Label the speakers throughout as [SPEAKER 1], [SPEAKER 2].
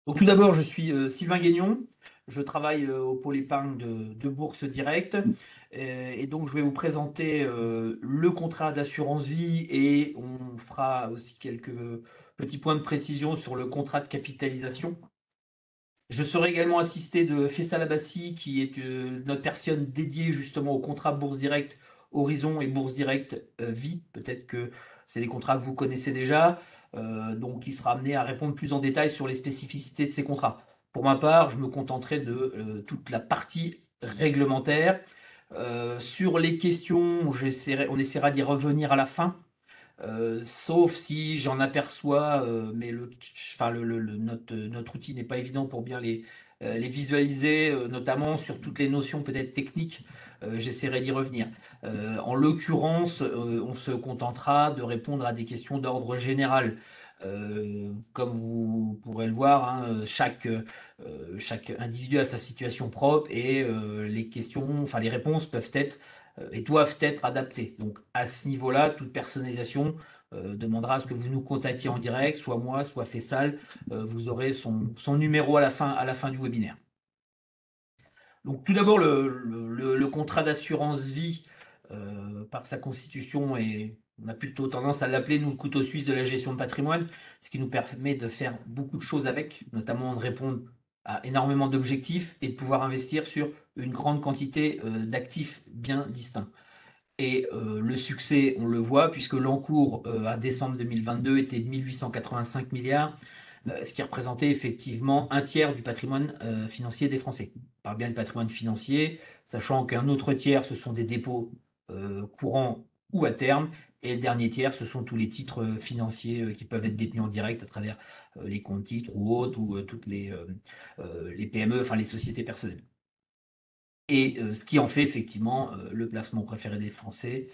[SPEAKER 1] Donc tout d'abord, je suis Sylvain Guignon. Je travaille au pôle épargne de Bourse Direct. Et donc, je vais vous présenter le contrat d'assurance vie et on fera aussi quelques petits points de précision sur le contrat de capitalisation. Je serai également assisté de Faisal Abbassi, qui est notre personne dédiée justement au contrat Bourse Direct Horizon et Bourse Direct Vie. Peut-être que c'est des contrats que vous connaissez déjà, donc il sera amené à répondre plus en détail sur les spécificités de ces contrats. Pour ma part, je me contenterai de toute la partie réglementaire. Sur les questions, on essaiera d'y revenir à la fin. Sauf si j'en aperçois, mais enfin, notre outil n'est pas évident pour bien les visualiser, notamment sur toutes les notions peut-être techniques. J'essaierai d'y revenir. En l'occurrence, on se contentera de répondre à des questions d'ordre général. Comme vous pourrez le voir, hein, chaque individu a sa situation propre et les questions, enfin les réponses peuvent être et doivent être adaptées. Donc à ce niveau-là, toute personnalisation demandera à ce que vous nous contactiez en direct, soit moi, soit Fessal. Vous aurez son numéro à la fin du webinaire. Donc tout d'abord, le contrat d'assurance vie, par sa constitution, et on a plutôt tendance à l'appeler, nous, le couteau suisse de la gestion de patrimoine, ce qui nous permet de faire beaucoup de choses avec, notamment de répondre à énormément d'objectifs et de pouvoir investir sur une grande quantité d'actifs bien distincts. Et le succès, on le voit, puisque l'encours à décembre 2022 était de 1885 milliards, ce qui représentait effectivement un tiers du patrimoine financier des Français. On parle bien du patrimoine financier, sachant qu'un autre tiers, ce sont des dépôts courants ou à terme, et le dernier tiers, ce sont tous les titres financiers qui peuvent être détenus en direct à travers les comptes titres ou autres, ou toutes les PME, enfin les sociétés personnelles. Et ce qui en fait effectivement le placement préféré des Français,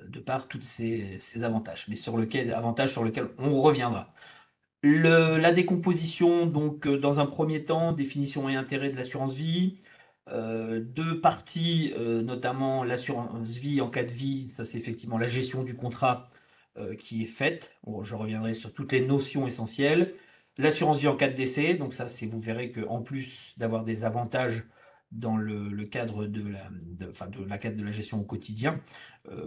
[SPEAKER 1] de par tous ces avantages, mais avantages sur lesquels on reviendra. La décomposition, donc dans un premier temps, définition et intérêt de l'assurance vie, deux parties, notamment l'assurance vie en cas de vie, ça c'est effectivement la gestion du contrat qui est faite. Bon, je reviendrai sur toutes les notions essentielles. L'assurance vie en cas de décès, donc ça c'est, vous verrez qu'en plus d'avoir des avantages dans le cadre enfin, de la cadre de la gestion au quotidien,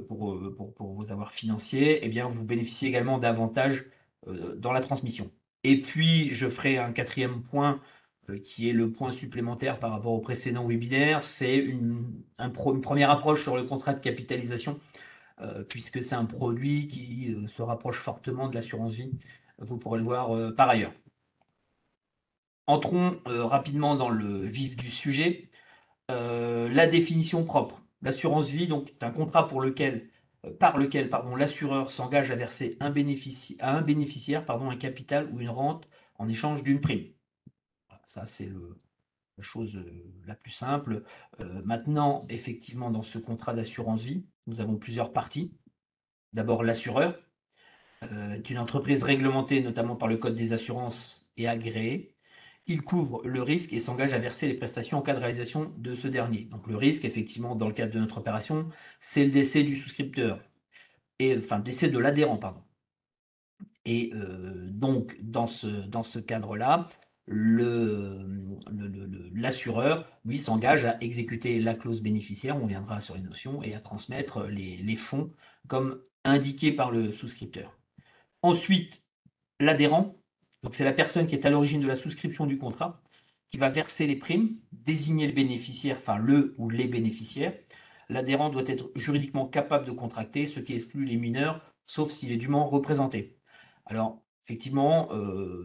[SPEAKER 1] pour vos avoirs financiers, eh bien vous bénéficiez également d'avantages dans la transmission. Et puis je ferai un quatrième point qui est le point supplémentaire par rapport au précédent webinaire, c'est une première approche sur le contrat de capitalisation, puisque c'est un produit qui se rapproche fortement de l'assurance vie. Vous pourrez le voir par ailleurs. Entrons rapidement dans le vif du sujet. La définition propre. L'assurance vie, donc, est un contrat par lequel l'assureur s'engage à verser à un bénéficiaire un capital ou une rente en échange d'une prime. Voilà, ça, c'est la chose la plus simple. Maintenant, effectivement, dans ce contrat d'assurance vie, nous avons plusieurs parties. D'abord, l'assureur est une entreprise réglementée notamment par le Code des assurances et agréée. Il couvre le risque et s'engage à verser les prestations en cas de réalisation de ce dernier. Donc le risque, effectivement, dans le cadre de notre opération, c'est le décès du souscripteur, enfin le décès de l'adhérent, pardon. Et donc dans ce cadre-là, l'assureur, lui, s'engage à exécuter la clause bénéficiaire, on viendra sur les notions, et à transmettre les fonds comme indiqué par le souscripteur. Ensuite, l'adhérent, donc c'est la personne qui est à l'origine de la souscription du contrat, qui va verser les primes, désigner le bénéficiaire, enfin le ou les bénéficiaires. L'adhérent doit être juridiquement capable de contracter, ce qui exclut les mineurs, sauf s'il est dûment représenté. Alors, effectivement,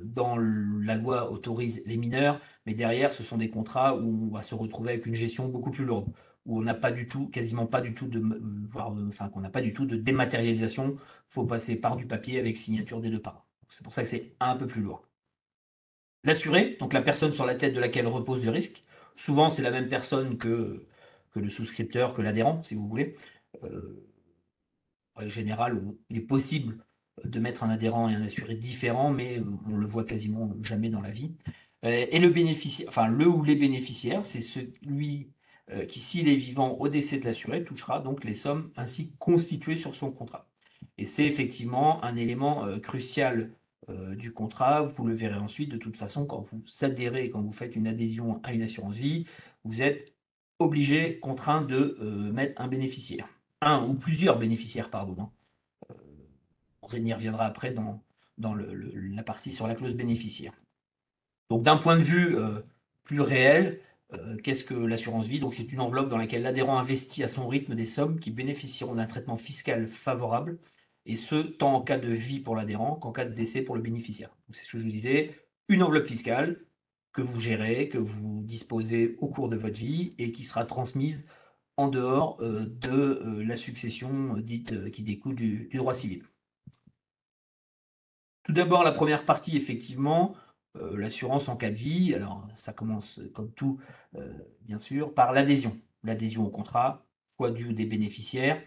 [SPEAKER 1] dans la loi autorise les mineurs, mais derrière, ce sont des contrats où on va se retrouver avec une gestion beaucoup plus lourde, où on n'a pas du tout, quasiment pas du tout enfin, qu'on n'a pas du tout de dématérialisation. Il faut passer par du papier avec signature des deux parents. C'est pour ça que c'est un peu plus lourd. L'assuré, donc la personne sur la tête de laquelle repose le risque, souvent c'est la même personne que le souscripteur, que l'adhérent, si vous voulez. En général, il est possible de mettre un adhérent et un assuré différents, mais on le voit quasiment jamais dans la vie. Et le bénéficiaire, enfin le ou les bénéficiaires, c'est celui qui, s'il est vivant au décès de l'assuré, touchera donc les sommes ainsi constituées sur son contrat. Et c'est effectivement un élément crucial du contrat. Vous le verrez ensuite. De toute façon, quand vous adhérez, quand vous faites une adhésion à une assurance vie, vous êtes obligé, contraint de mettre un bénéficiaire. Un ou plusieurs bénéficiaires, pardon, hein. On y reviendra après dans la partie sur la clause bénéficiaire. Donc d'un point de vue plus réel, qu'est-ce que l'assurance vie? Donc c'est une enveloppe dans laquelle l'adhérent investit à son rythme des sommes qui bénéficieront d'un traitement fiscal favorable, et ce, tant en cas de vie pour l'adhérent qu'en cas de décès pour le bénéficiaire. C'est ce que je vous disais, une enveloppe fiscale que vous gérez, que vous disposez au cours de votre vie et qui sera transmise en dehors de la succession dite qui découle du droit civil. Tout d'abord, la première partie, effectivement, l'assurance en cas de vie. Alors, ça commence, comme tout, bien sûr, par l'adhésion. L'adhésion au contrat, choix du ou des bénéficiaires.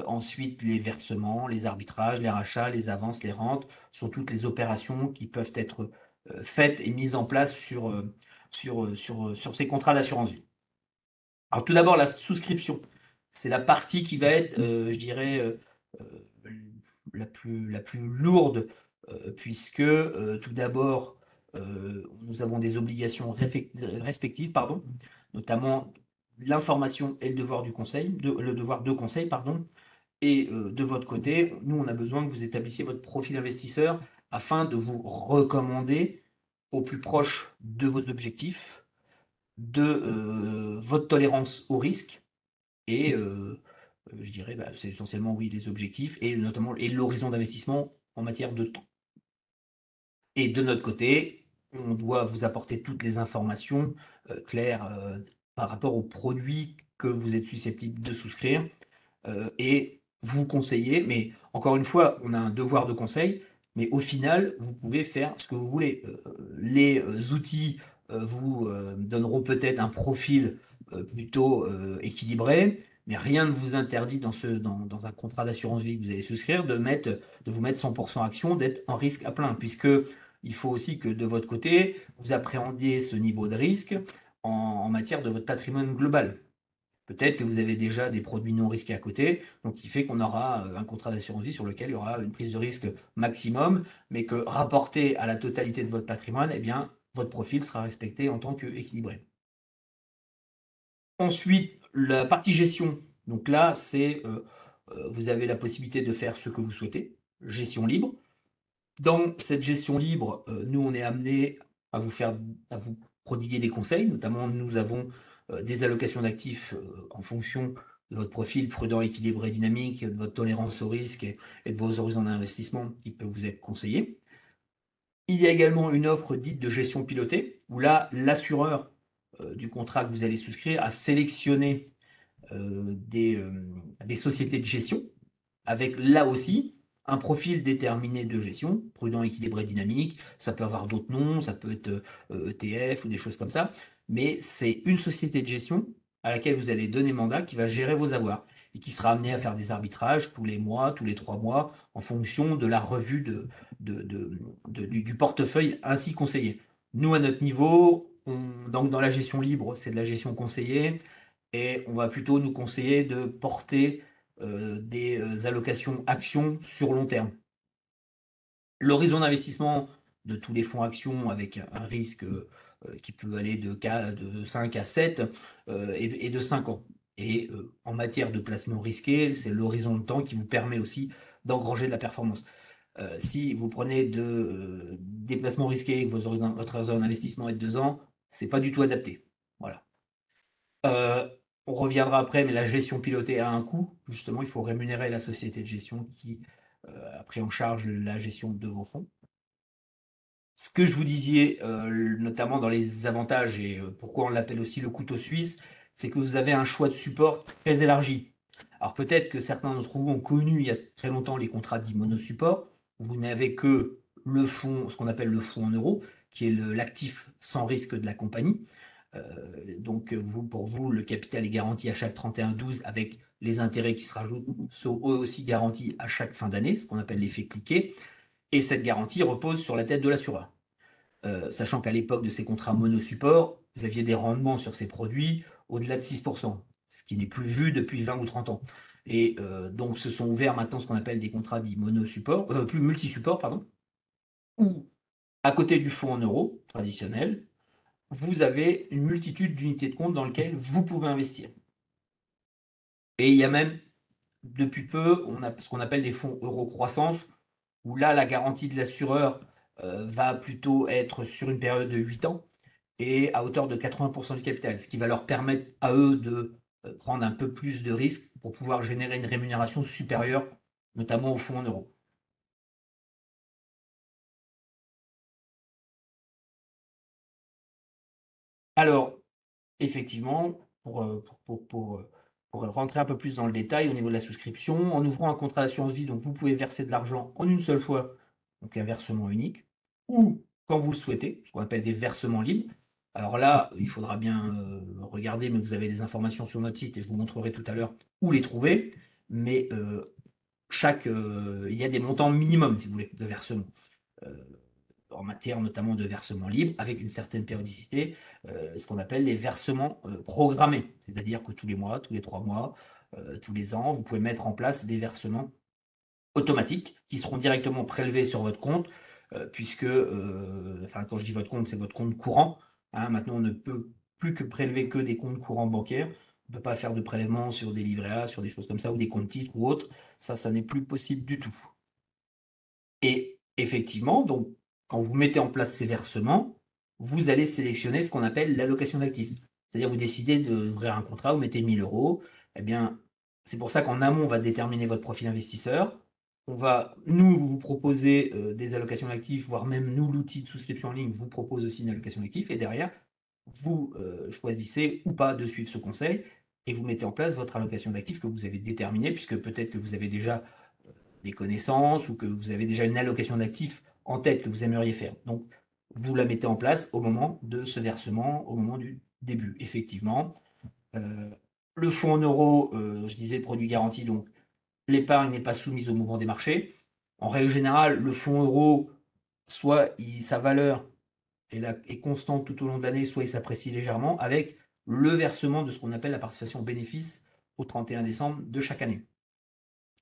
[SPEAKER 1] Ensuite, les versements, les arbitrages, les rachats, les avances, les rentes, sont toutes les opérations qui peuvent être faites et mises en place sur ces contrats d'assurance vie. Alors, tout d'abord, la souscription. C'est la partie qui va être, je dirais, la plus lourde, puisque tout d'abord, nous avons des obligations respectives, pardon, notamment l'information et le devoir du conseil, le devoir de conseil, pardon. Et de votre côté, nous, on a besoin que vous établissiez votre profil investisseur afin de vous recommander au plus proche de vos objectifs, de votre tolérance au risque et je dirais, bah, c'est essentiellement, oui, les objectifs et notamment et l'horizon d'investissement en matière de temps. Et de notre côté, on doit vous apporter toutes les informations claires par rapport aux produits que vous êtes susceptible de souscrire et vous conseiller. Mais encore une fois, on a un devoir de conseil, mais au final, vous pouvez faire ce que vous voulez. Les outils vous donneront peut-être un profil plutôt équilibré, mais rien ne vous interdit dans un contrat d'assurance vie que vous allez souscrire de vous mettre 100% action, d'être en risque à plein, puisque il faut aussi que de votre côté, vous appréhendiez ce niveau de risque en matière de votre patrimoine global. Peut-être que vous avez déjà des produits non risqués à côté, donc qui fait qu'on aura un contrat d'assurance vie sur lequel il y aura une prise de risque maximum, mais que rapporté à la totalité de votre patrimoine, eh bien, votre profil sera respecté en tant qu'équilibré. Ensuite, la partie gestion. Donc là, c'est vous avez la possibilité de faire ce que vous souhaitez, gestion libre. Dans cette gestion libre, nous, on est amené à vous prodiguer des conseils. Notamment, nous avons des allocations d'actifs en fonction de votre profil prudent, équilibré, dynamique, de votre tolérance au risque et de vos horizons d'investissement qui peuvent vous être conseillés. Il y a également une offre dite de gestion pilotée, où là, l'assureur du contrat que vous allez souscrire a sélectionné des sociétés de gestion avec là aussi un profil déterminé de gestion, prudent, équilibré, dynamique. Ça peut avoir d'autres noms, ça peut être ETF ou des choses comme ça, mais c'est une société de gestion à laquelle vous allez donner mandat qui va gérer vos avoirs et qui sera amené à faire des arbitrages tous les mois, tous les 3 mois, en fonction de la revue du portefeuille ainsi conseillé. Nous, à notre niveau, donc dans la gestion libre, c'est de la gestion conseillée, et on va plutôt nous conseiller de porter des allocations actions sur long terme. L'horizon d'investissement de tous les fonds actions avec un risque qui peut aller de 5 à 7 et de 5 ans. Et en matière de placement risqué, c'est l'horizon de temps qui vous permet aussi d'engranger de la performance. Si vous prenez des placements risqués et que votre horizon d'investissement est de 2 ans, c'est pas du tout adapté. Voilà. On reviendra après, mais la gestion pilotée a un coût. Justement, il faut rémunérer la société de gestion qui a pris en charge la gestion de vos fonds. Ce que je vous disais, notamment dans les avantages et pourquoi on l'appelle aussi le couteau suisse, c'est que vous avez un choix de support très élargi. Alors peut-être que certains d'entre vous ont connu il y a très longtemps les contrats dits monosupport. Vous n'avez que le fonds, ce qu'on appelle le fonds en euros, qui est l'actif sans risque de la compagnie. Donc pour vous, le capital est garanti à chaque 31/12 avec les intérêts qui se rajoutent, sont eux aussi garantis à chaque fin d'année, ce qu'on appelle l'effet cliquet. Et cette garantie repose sur la tête de l'assureur. Sachant qu'à l'époque de ces contrats monosupport, vous aviez des rendements sur ces produits au-delà de 6%, ce qui n'est plus vu depuis 20 ou 30 ans. Et donc se sont ouverts maintenant ce qu'on appelle des contrats dits monosupport, plus multisupport, pardon. Ou à côté du fonds en euros traditionnel, vous avez une multitude d'unités de compte dans lesquelles vous pouvez investir. Et il y a même, depuis peu, on a ce qu'on appelle des fonds euro-croissance, où là, la garantie de l'assureur va plutôt être sur une période de 8 ans et à hauteur de 80% du capital, ce qui va leur permettre à eux de prendre un peu plus de risques pour pouvoir générer une rémunération supérieure, notamment au fonds en euros. Alors, effectivement, pour rentrer un peu plus dans le détail au niveau de la souscription, en ouvrant un contrat d'assurance vie, donc vous pouvez verser de l'argent en une seule fois, donc un versement unique, ou quand vous le souhaitez, ce qu'on appelle des versements libres. Alors là, il faudra bien regarder, mais vous avez des informations sur notre site et je vous montrerai tout à l'heure où les trouver. Mais il y a des montants minimums, si vous voulez, de versement. Euh, En matière notamment de versement libre, avec une certaine périodicité, ce qu'on appelle les versements programmés. C'est-à-dire que tous les mois, tous les 3 mois, tous les ans, vous pouvez mettre en place des versements automatiques qui seront directement prélevés sur votre compte, puisque, enfin, quand je dis votre compte, c'est votre compte courant. Hein. Maintenant, on ne peut plus que prélever que des comptes courants bancaires. On ne peut pas faire de prélèvements sur des livrets A, sur des choses comme ça, ou des comptes titres ou autres. Ça n'est plus possible du tout. Et effectivement, donc, quand vous mettez en place ces versements, vous allez sélectionner ce qu'on appelle l'allocation d'actifs. C'est-à-dire, vous décidez d'ouvrir un contrat, vous mettez 1 000 euros. Eh bien, c'est pour ça qu'en amont, on va déterminer votre profil investisseur. On va, nous, vous proposer des allocations d'actifs, voire même nous, l'outil de souscription en ligne, vous propose aussi une allocation d'actifs. Et derrière, vous choisissez ou pas de suivre ce conseil et vous mettez en place votre allocation d'actifs que vous avez déterminée, puisque peut-être que vous avez déjà des connaissances ou que vous avez déjà une allocation d'actifs en tête que vous aimeriez faire. Donc, vous la mettez en place au moment de ce versement, au moment du début. Effectivement, euh, le fonds en euros, je disais produit garanti, donc l'épargne n'est pas soumise au mouvement des marchés. En règle générale, le fonds euro, sa valeur est constante tout au long de l'année, soit il s'apprécie légèrement, avec le versement de ce qu'on appelle la participation bénéfice au 31 décembre de chaque année.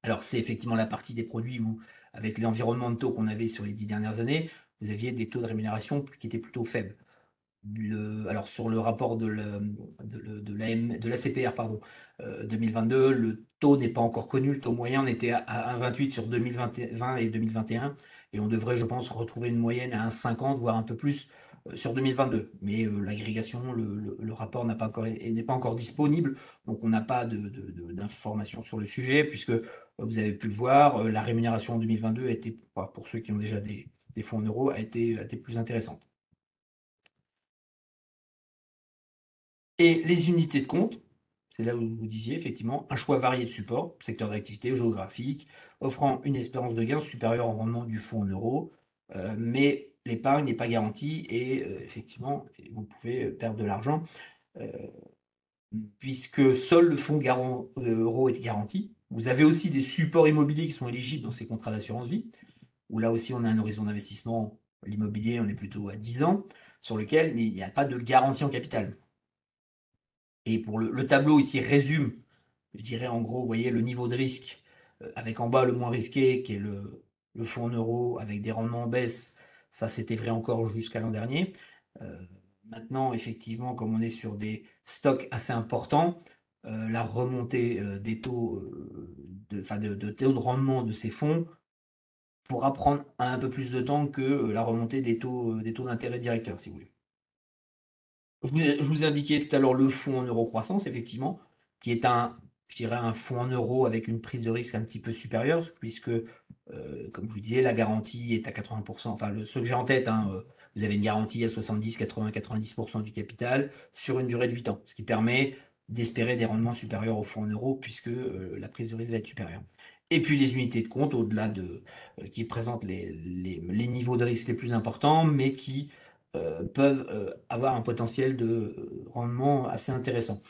[SPEAKER 1] Alors, c'est effectivement la partie des produits où, avec l'environnement de taux qu'on avait sur les 10 dernières années, vous aviez des taux de rémunération qui étaient plutôt faibles. Alors, sur le rapport de la CPR, pardon, 2022, le taux n'est pas encore connu. Le taux moyen, on était à 1,28 sur 2020 et 2021. Et on devrait, je pense, retrouver une moyenne à 1,50, voire un peu plus sur 2022. Mais l'agrégation, le rapport n'est pas encore disponible. Donc, on n'a pas d'informations sur le sujet, puisque vous avez pu le voir, la rémunération en 2022 a été, pour ceux qui ont déjà des fonds en euros, a été plus intéressante. Et les unités de compte, c'est là où vous disiez effectivement un choix varié de supports, secteur d'activité, géographique, offrant une espérance de gain supérieure au rendement du fonds en euros, mais l'épargne n'est pas garantie et effectivement, vous pouvez perdre de l'argent, euh, puisque seul le fonds garant euro est garanti. Vous avez aussi des supports immobiliers qui sont éligibles dans ces contrats d'assurance vie, où là aussi on a un horizon d'investissement, l'immobilier, on est plutôt à 10 ans, sur lequel il n'y a pas de garantie en capital. Et pour le tableau ici résume, je dirais en gros, vous voyez le niveau de risque, avec en bas le moins risqué, qui est le fonds en euros, avec des rendements en baisse. Ça, c'était vrai encore jusqu'à l'an dernier. Euh, Maintenant, effectivement, comme on est sur des stocks assez importants, la remontée des taux, de taux de rendement de ces fonds pourra prendre un peu plus de temps que la remontée des taux d'intérêt directeurs, si vous voulez. Je vous ai indiqué tout à l'heure le fonds en euro croissance, effectivement, qui est je dirais un fonds en euros avec une prise de risque un petit peu supérieure, puisque, comme je vous disais, la garantie est à 80%. Enfin, ceux que j'ai en tête, hein, vous avez une garantie à 70, 80, 90% du capital sur une durée de 8 ans, ce qui permet d'espérer des rendements supérieurs au fonds en euros, puisque la prise de risque va être supérieure. Et puis les unités de compte, au-delà qui présentent les niveaux de risque les plus importants, mais qui peuvent avoir un potentiel de rendement assez intéressant.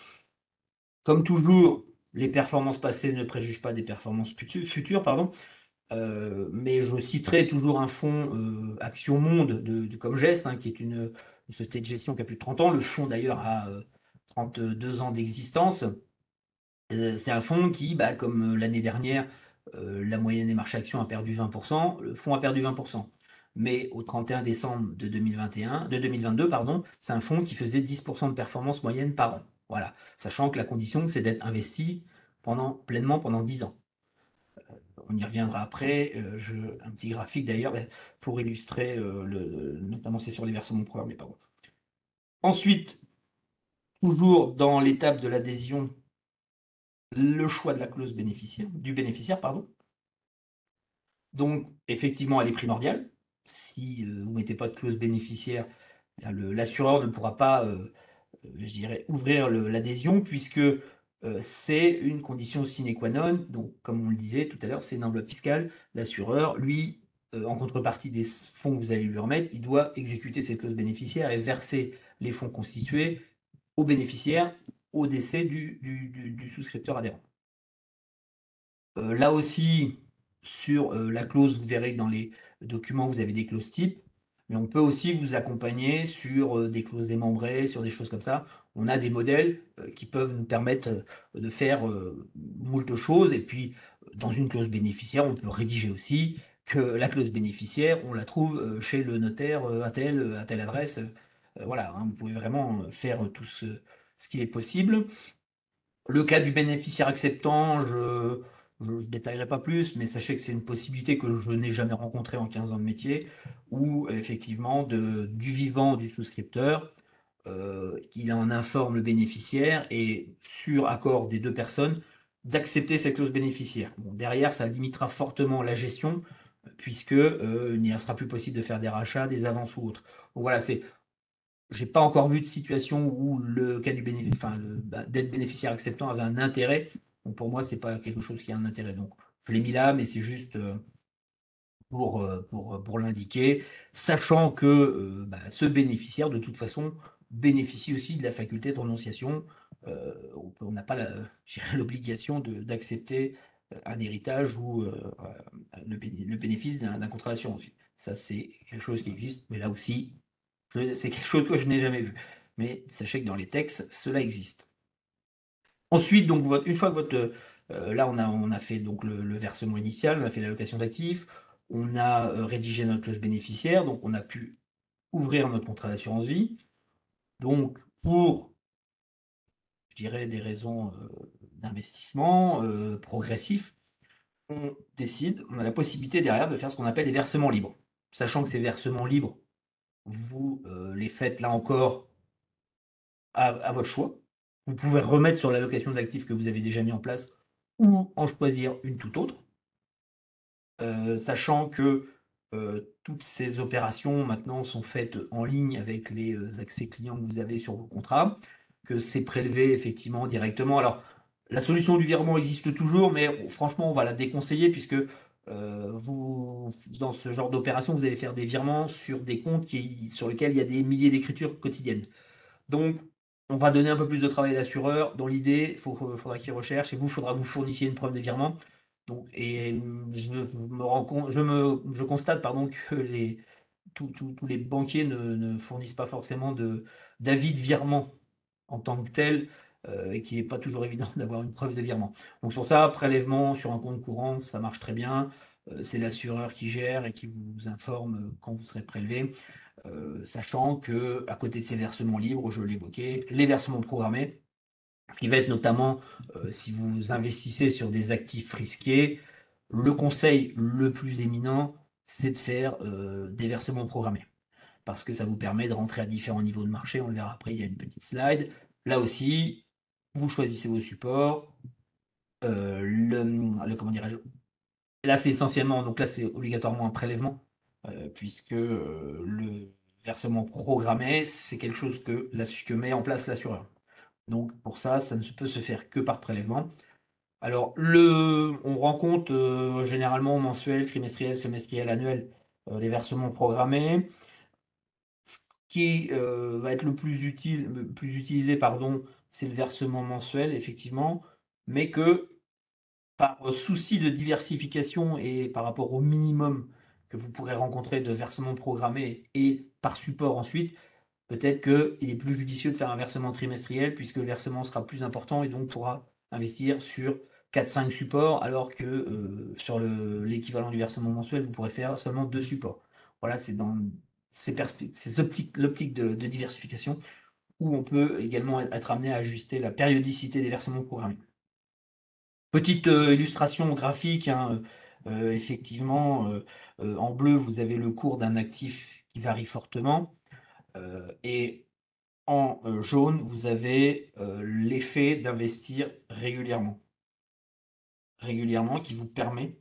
[SPEAKER 1] Comme toujours, les performances passées ne préjugent pas des performances futures, pardon. Mais je citerai toujours un fonds Action Monde de Comgest, hein, qui est une société de gestion qui a plus de 30 ans. Le fonds d'ailleurs a 32 ans d'existence. C'est un fonds qui, bah, comme l'année dernière, la moyenne des marchés actions a perdu 20%, le fonds a perdu 20%. mais au 31 décembre de 2022, pardon, c'est un fonds qui faisait 10% de performance moyenne par an. Voilà, sachant que la condition, c'est d'être investi pleinement pendant 10 ans. On y reviendra après. Un petit graphique d'ailleurs pour illustrer, notamment c'est sur les versements programmés, pardon. Ensuite, toujours dans l'étape de l'adhésion, le choix de la clause du bénéficiaire, pardon. Donc, effectivement, elle est primordiale. Si vous ne mettez pas de clause bénéficiaire, l'assureur ne pourra pas, je dirais, ouvrir l'adhésion, puisque c'est une condition sine qua non. Donc, comme on le disait tout à l'heure, c'est une enveloppe fiscale. L'assureur, lui, en contrepartie des fonds que vous allez lui remettre, il doit exécuter cette clause bénéficiaire et verser les fonds constitués aux bénéficiaires au décès du souscripteur adhérent. Là aussi, sur la clause, vous verrez que dans les documents, vous avez des clauses types, mais on peut aussi vous accompagner sur des clauses démembrées, sur des choses comme ça. On a des modèles qui peuvent nous permettre de faire moult choses. Et puis, dans une clause bénéficiaire, on peut rédiger aussi que la clause bénéficiaire, on la trouve chez le notaire à telle adresse. Voilà, hein, vous pouvez vraiment faire tout ce qu'il est possible. Le cas du bénéficiaire acceptant, je ne détaillerai pas plus, mais sachez que c'est une possibilité que je n'ai jamais rencontrée en 15 ans de métier, où effectivement du vivant du souscripteur, qu'il en informe le bénéficiaire et sur accord des deux personnes d'accepter cette clause bénéficiaire. Bon, derrière, ça limitera fortement la gestion, puisque il ne sera plus possible de faire des rachats, des avances ou autres. Donc voilà, j'ai pas encore vu de situation où le cas du d'être bénéficiaire acceptant avait un intérêt. Donc pour moi, c'est pas quelque chose qui a un intérêt. Donc je l'ai mis là, mais c'est juste pour l'indiquer, sachant que ce bénéficiaire, de toute façon, bénéficie aussi de la faculté de renonciation. On n'a pas l'obligation d'accepter un héritage ou le bénéfice d'un contrat d'assurance vie. Ça, c'est quelque chose qui existe, mais là aussi, c'est quelque chose que je n'ai jamais vu. Mais sachez que dans les textes, cela existe. Ensuite, donc, une fois que là, on a fait donc le versement initial, on a fait l'allocation d'actifs, on a rédigé notre clause bénéficiaire, donc on a pu ouvrir notre contrat d'assurance vie. Donc, pour, je dirais, des raisons d'investissement progressif, on a la possibilité derrière de faire ce qu'on appelle des versements libres. Sachant que ces versements libres, vous les faites là encore à votre choix. Vous pouvez remettre sur l'allocation d'actifs que vous avez déjà mis en place ou en choisir une toute autre. Sachant que toutes ces opérations maintenant sont faites en ligne avec les accès clients que vous avez sur vos contrats, que c'est prélevé effectivement directement. Alors, la solution du virement existe toujours, mais franchement, on va la déconseiller puisque dans ce genre d'opération, vous allez faire des virements sur des comptes sur lesquels il y a des milliers d'écritures quotidiennes. Donc, on va donner un peu plus de travail à l'assureur. Dans l'idée, faudra qu'il recherche et faudra vous fournissiez une preuve de virement. Donc, et je constate pardon, que tous les banquiers ne fournissent pas forcément d'avis de virement en tant que tel, et qu'il n'est pas toujours évident d'avoir une preuve de virement. Donc sur ça, prélèvement sur un compte courant, ça marche très bien. C'est l'assureur qui gère et qui vous informe quand vous serez prélevé. Sachant que à côté de ces versements libres, je l'évoquais, les versements programmés, ce qui va être notamment si vous investissez sur des actifs risqués, le conseil le plus éminent, c'est de faire des versements programmés. Parce que ça vous permet de rentrer à différents niveaux de marché. On le verra après, il y a une petite slide. Là aussi, vous choisissez vos supports. Comment dirais-je? Là, c'est essentiellement, donc là, c'est obligatoirement un prélèvement, puisque le versement programmé, c'est quelque chose que met en place l'assureur. Donc pour ça, ça ne peut se faire que par prélèvement. Alors, on rend compte généralement mensuel, trimestriel, semestriel, annuel, les versements programmés. Ce qui va être le plus utilisé, pardon, c'est le versement mensuel, effectivement, mais que par souci de diversification et par rapport au minimum que vous pourrez rencontrer de versements programmés et par support ensuite, peut-être qu'il est plus judicieux de faire un versement trimestriel puisque le versement sera plus important et donc pourra investir sur 4-5 supports alors que sur l'équivalent du versement mensuel, vous pourrez faire seulement 2 supports. Voilà, c'est dans l'optique de diversification où on peut également être amené à ajuster la périodicité des versements programmés. Petite illustration graphique, hein, effectivement, en bleu, vous avez le cours d'un actif qui varie fortement, et en jaune, vous avez l'effet d'investir régulièrement. Régulièrement, qui vous permet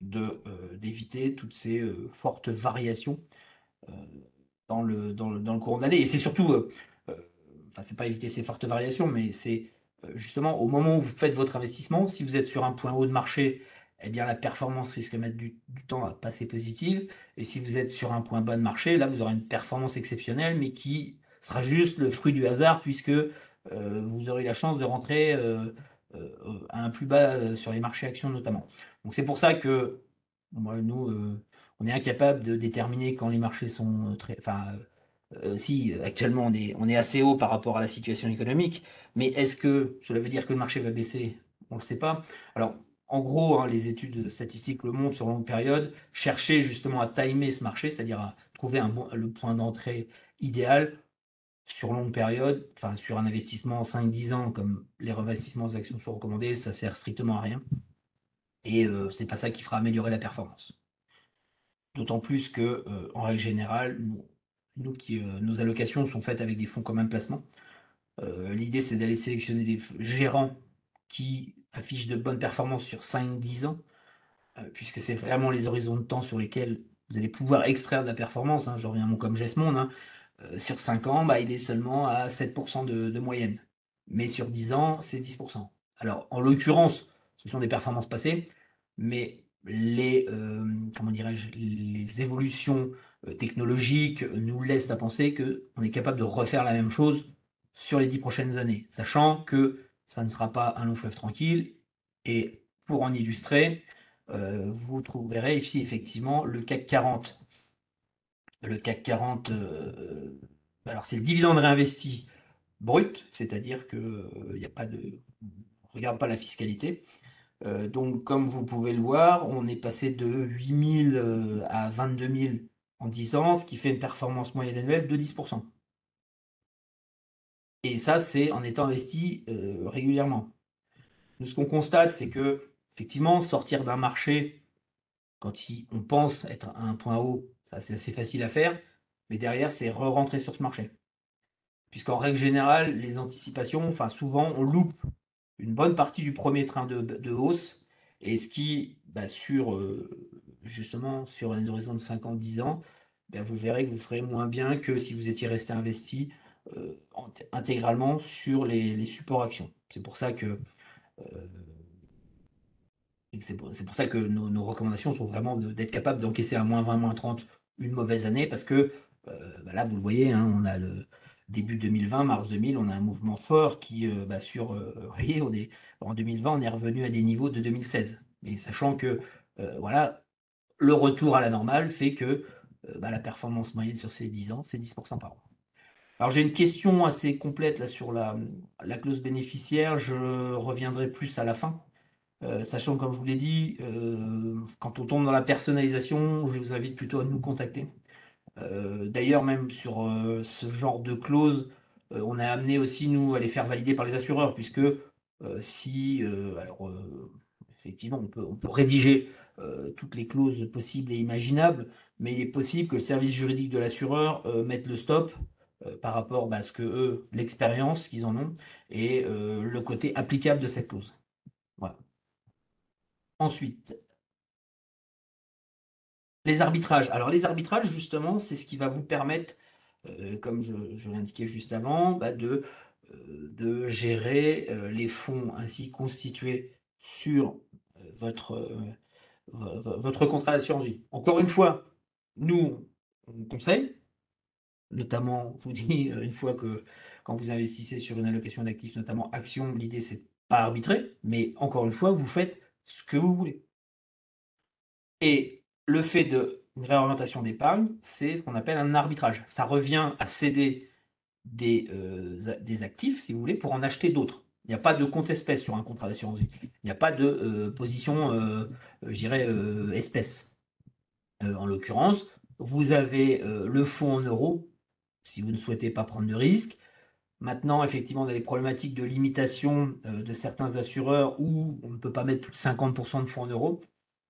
[SPEAKER 1] d'éviter toutes ces fortes variations euh, dans le courant de l'année. Et c'est surtout, euh, enfin, c'est pas éviter ces fortes variations, mais c'est justement au moment où vous faites votre investissement, si vous êtes sur un point haut de marché, eh bien la performance risque de mettre du temps à passer positive. Et si vous êtes sur un point bas de marché, là vous aurez une performance exceptionnelle, mais qui sera juste le fruit du hasard, puisque vous aurez la chance de rentrer à un plus bas sur les marchés actions notamment. Donc c'est pour ça que moi, nous, on est incapable de déterminer quand les marchés sont très. Enfin, si actuellement on est assez haut par rapport à la situation économique, mais est-ce que cela veut dire que le marché va baisser? On ne le sait pas. Alors, en gros, hein, les études statistiques le montrent sur longue période. Chercher justement à timer ce marché, c'est-à-dire à trouver le point d'entrée idéal sur longue période, enfin sur un investissement en 5-10 ans, comme les investissements aux actions sont recommandés, ça sert strictement à rien. Et c'est pas ça qui fera améliorer la performance. D'autant plus que, en règle générale, nos allocations sont faites avec des fonds communs de placement. L'idée, c'est d'aller sélectionner des gérants qui affichent de bonnes performances sur 5-10 ans, puisque c'est vraiment les horizons de temps sur lesquels vous allez pouvoir extraire de la performance, hein. Je reviens à mon comme Gesmond, hein. Sur 5 ans, bah, il est seulement à 7% de moyenne. Mais sur 10 ans, c'est 10%. Alors, en l'occurrence, ce sont des performances passées, mais comment dirais-je, les évolutions technologiques nous laissent à penser qu'on est capable de refaire la même chose sur les 10 prochaines années, sachant que ça ne sera pas un long fleuve tranquille. Et pour en illustrer, vous trouverez ici effectivement le CAC 40. Le CAC 40, alors c'est le dividende réinvesti brut, c'est-à-dire que il y a pas de, on regarde pas la fiscalité. Donc comme vous pouvez le voir, on est passé de 8 000 à 22 000 en 10 ans, ce qui fait une performance moyenne annuelle de 10%. Et ça, c'est en étant investi régulièrement. Nous, ce qu'on constate, c'est que effectivement, sortir d'un marché quand on pense être à un point haut, ça c'est assez facile à faire, mais derrière, c'est re-rentrer sur ce marché. Puisqu'en règle générale, les anticipations, enfin souvent, on loupe une bonne partie du premier train de hausse, et ce qui, bah, justement, sur les horizons de 5 ans, 10 ans, bah, vous verrez que vous ferez moins bien que si vous étiez resté investi intégralement sur les supports actions. C'est pour ça que nos recommandations sont vraiment d'être capable d'encaisser un -20, -30 une mauvaise année, parce que bah là, vous le voyez, hein, on a le début 2020, mars 2000, on a un mouvement fort qui, vous voyez, en 2020, on est revenu à des niveaux de 2016. Mais sachant que, voilà, le retour à la normale fait que la performance moyenne sur ces 10 ans, c'est 10% par an. Alors j'ai une question assez complète là sur la clause bénéficiaire, je reviendrai plus à la fin. Sachant, comme je vous l'ai dit, quand on tombe dans la personnalisation, je vous invite plutôt à nous contacter. D'ailleurs, même sur ce genre de clause, on a amené aussi, nous, à les faire valider par les assureurs, puisque effectivement, on peut rédiger toutes les clauses possibles et imaginables, mais il est possible que le service juridique de l'assureur mette le stop par rapport à ce que eux, l'expérience qu'ils en ont, et le côté applicable de cette clause. Voilà. Ensuite, les arbitrages. Alors les arbitrages, justement, c'est ce qui va vous permettre, comme je l'indiquais juste avant, de gérer les fonds ainsi constitués sur votre contrat d'assurance vie. Encore une fois, nous, on conseille, notamment, je vous dis, une fois que quand vous investissez sur une allocation d'actifs, notamment actions, l'idée c'est pas arbitrer, mais encore une fois, vous faites ce que vous voulez. Et le fait d'une réorientation d'épargne, c'est ce qu'on appelle un arbitrage. Ça revient à céder des actifs, si vous voulez, pour en acheter d'autres. Il n'y a pas de compte espèce sur un contrat d'assurance vie. Il n'y a pas de position, je dirais, espèce. En l'occurrence, Vous avez le fonds en euros, si vous ne souhaitez pas prendre de risque. Maintenant, effectivement, on a les problématiques de limitation de certains assureurs où on ne peut pas mettre plus de 50% de fonds en euros.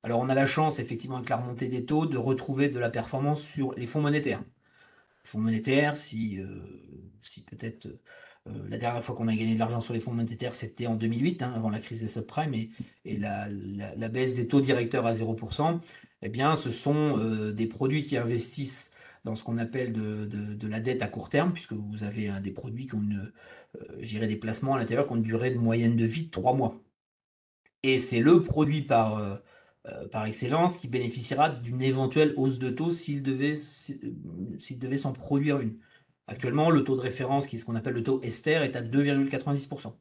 [SPEAKER 1] Alors, on a la chance, effectivement, avec la remontée des taux, de retrouver de la performance sur les fonds monétaires. Les fonds monétaires, si peut-être la dernière fois qu'on a gagné de l'argent sur les fonds monétaires, c'était en 2008, hein, avant la crise des subprimes et la baisse des taux directeurs à 0%, eh bien, ce sont des produits qui investissent dans ce qu'on appelle de la dette à court terme, puisque vous avez des produits qui ont je dirais des placements à l'intérieur qui ont une durée de moyenne de vie de 3 mois. Et c'est le produit par excellence qui bénéficiera d'une éventuelle hausse de taux s'il devait s'en produire une. Actuellement, le taux de référence, qui est ce qu'on appelle le taux Ester, est à 2,90%.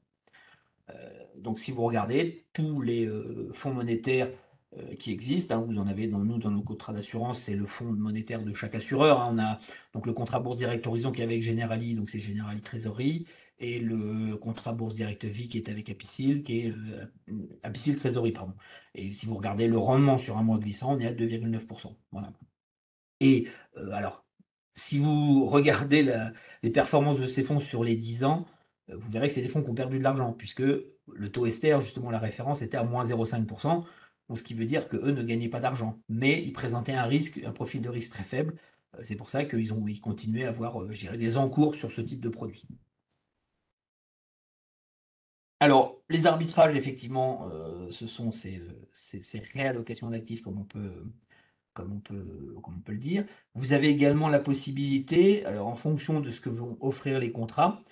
[SPEAKER 1] Donc si vous regardez tous les fonds monétaires qui existent, hein, vous en avez dans nos contrats d'assurance, c'est le fonds monétaire de chaque assureur, hein. On a donc le contrat Bourse Direct Horizon qui est avec Generali, donc c'est Generali Trésorerie, et le contrat Bourse Direct Vie qui est avec Apicil, qui est Apicil Trésorerie, pardon. Et si vous regardez le rendement sur un mois glissant, on est à 2,9%. Voilà. Et alors, si vous regardez les performances de ces fonds sur les 10 ans, vous verrez que c'est des fonds qui ont perdu de l'argent, puisque le taux Ester, justement la référence, était à moins 0,5%, donc ce qui veut dire qu'eux ne gagnaient pas d'argent. Mais ils présentaient un risque, un profil de risque très faible. C'est pour ça ils continuaient à avoir, je dirais, des encours sur ce type de produit. Alors, les arbitrages, effectivement, ce sont ces réallocations d'actifs, comme on peut le dire. Vous avez également la possibilité, alors en fonction de ce que vont offrir les contrats,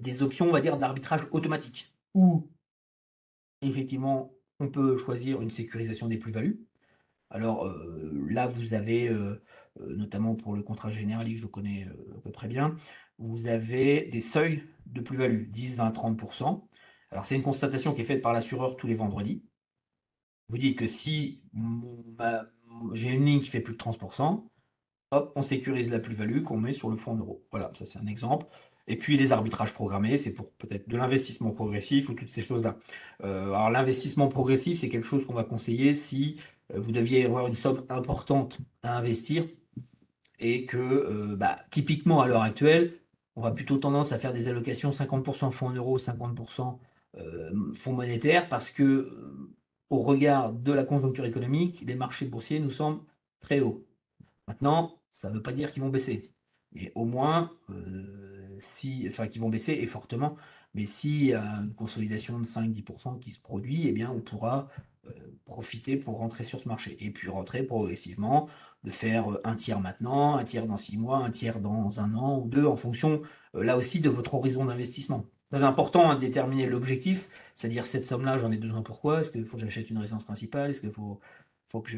[SPEAKER 1] des options, on va dire, d'arbitrage automatique. Ou effectivement, on peut choisir une sécurisation des plus-values. Alors là, vous avez, notamment pour le contrat généraliste, je connais à peu près bien, vous avez des seuils de plus-value, 10, 20, 30%. Alors c'est une constatation qui est faite par l'assureur tous les vendredis. Vous dites que si j'ai une ligne qui fait plus de 30%, hop, on sécurise la plus-value qu'on met sur le fonds en euros. Voilà, ça c'est un exemple. Et puis les arbitrages programmés, c'est pour peut-être de l'investissement progressif ou toutes ces choses-là. Alors l'investissement progressif, c'est quelque chose qu'on va conseiller si vous deviez avoir une somme importante à investir et que typiquement à l'heure actuelle, on va plutôt tendance à faire des allocations 50% fonds en euros, 50% fonds monétaires parce que au regard de la conjoncture économique, les marchés boursiers nous semblent très hauts. Maintenant, ça ne veut pas dire qu'ils vont baisser. Mais au moins, enfin, qu'ils vont baisser et fortement. Mais s'il y a une consolidation de 5-10% qui se produit, eh bien, on pourra profiter pour rentrer sur ce marché. Et puis rentrer progressivement, de faire un tiers maintenant, un tiers dans 6 mois, un tiers dans un an ou deux, en fonction, là aussi, de votre horizon d'investissement. Très important de déterminer l'objectif, c'est-à-dire cette somme-là, j'en ai besoin pourquoi? Est-ce qu'il faut que j'achète une résidence principale? Est-ce qu'il faut que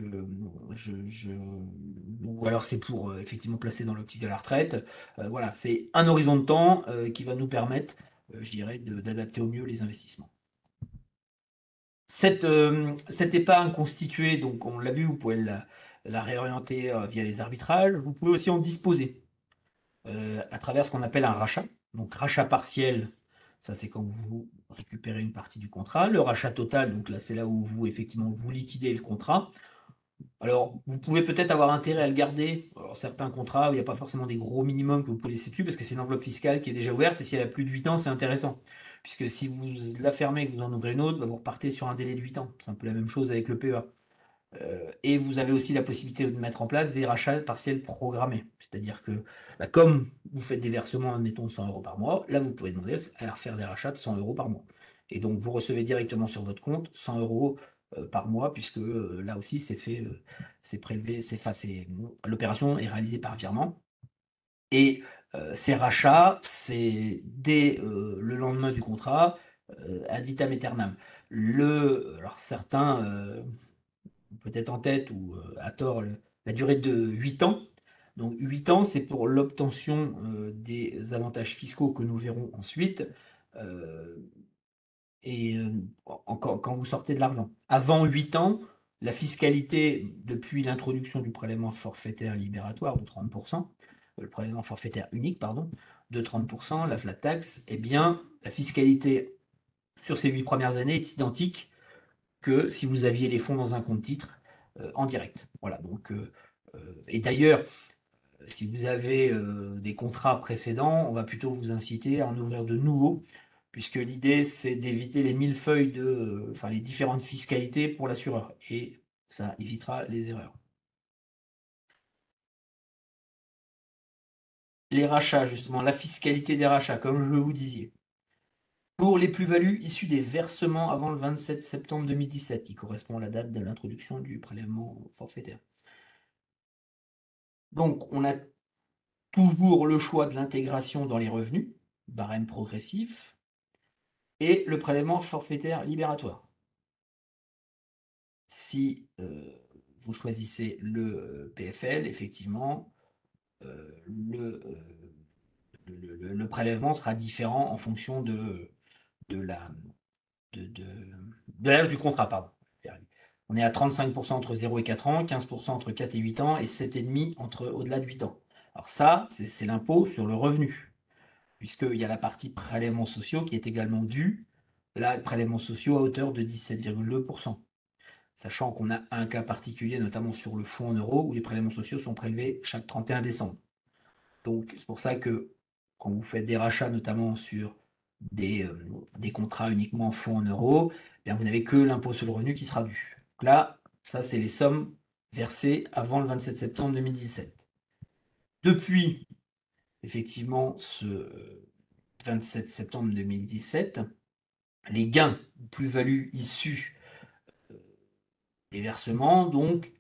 [SPEAKER 1] ou alors c'est pour effectivement placer dans l'optique de la retraite. Voilà, c'est un horizon de temps qui va nous permettre, je dirais, d'adapter au mieux les investissements. Cette épargne constituée, donc on l'a vu, vous pouvez la réorienter via les arbitrages. Vous pouvez aussi en disposer à travers ce qu'on appelle un rachat. Donc rachat partiel, ça c'est quand vous récupérez une partie du contrat. Le rachat total, donc là c'est là où vous effectivement vous liquidez le contrat. Alors, vous pouvez peut-être avoir intérêt à le garder. Alors, certains contrats où il n'y a pas forcément des gros minimums que vous pouvez laisser dessus parce que c'est une enveloppe fiscale qui est déjà ouverte et si elle a plus de 8 ans, c'est intéressant. Puisque si vous la fermez et que vous en ouvrez une autre, vous repartez sur un délai de 8 ans. C'est un peu la même chose avec le PEA. Et vous avez aussi la possibilité de mettre en place des rachats partiels programmés. C'est-à-dire que, comme vous faites des versements, admettons, de 100 € par mois, là, vous pouvez demander à faire des rachats de 100 € par mois. Et donc, vous recevez directement sur votre compte 100 € par mois, puisque là aussi, c'est fait, c'est prélevé, l'opération est réalisée par virement. Et ces rachats, c'est dès le lendemain du contrat, ad vitam aeternam. Alors certains peut-être en tête ou à tort la durée de 8 ans. Donc 8 ans, c'est pour l'obtention des avantages fiscaux que nous verrons ensuite. Euh, et encore quand vous sortez de l'argent. Avant 8 ans, la fiscalité, depuis l'introduction du prélèvement forfaitaire libératoire de 30%, le prélèvement forfaitaire unique, pardon, de 30%, la flat tax, eh bien, la fiscalité sur ces 8 premières années est identique que si vous aviez les fonds dans un compte titre en direct. Voilà, donc Et d'ailleurs, si vous avez des contrats précédents, on va plutôt vous inciter à en ouvrir de nouveaux, puisque l'idée, c'est d'éviter les millefeuilles enfin, les différentes fiscalités pour l'assureur. Et ça évitera les erreurs. Les rachats, justement, la fiscalité des rachats, comme je vous disais. Pour les plus-values issues des versements avant le 27 septembre 2017, qui correspond à la date de l'introduction du prélèvement forfaitaire. Donc, on a toujours le choix de l'intégration dans les revenus, barème progressif, et le prélèvement forfaitaire libératoire. Si vous choisissez le PFL, effectivement, le, prélèvement sera différent en fonction de la, de l'âge du contrat, pardon. On est à 35% entre 0 et 4 ans, 15% entre 4 et 8 ans et 7,5% au-delà de 8 ans. Alors ça, c'est l'impôt sur le revenu, puisqu'il y a la partie prélèvements sociaux qui est également due, là, prélèvements sociaux à hauteur de 17,2%. Sachant qu'on a un cas particulier, notamment sur le fonds en euros, où les prélèvements sociaux sont prélevés chaque 31 décembre. Donc c'est pour ça que quand vous faites des rachats, notamment sur des contrats uniquement en fonds en euros, eh bien, vous n'avez que l'impôt sur le revenu qui sera dû. Donc là, ça, c'est les sommes versées avant le 27 septembre 2017. Depuis, effectivement, ce 27 septembre 2017, les gains plus-values issus des versements, donc,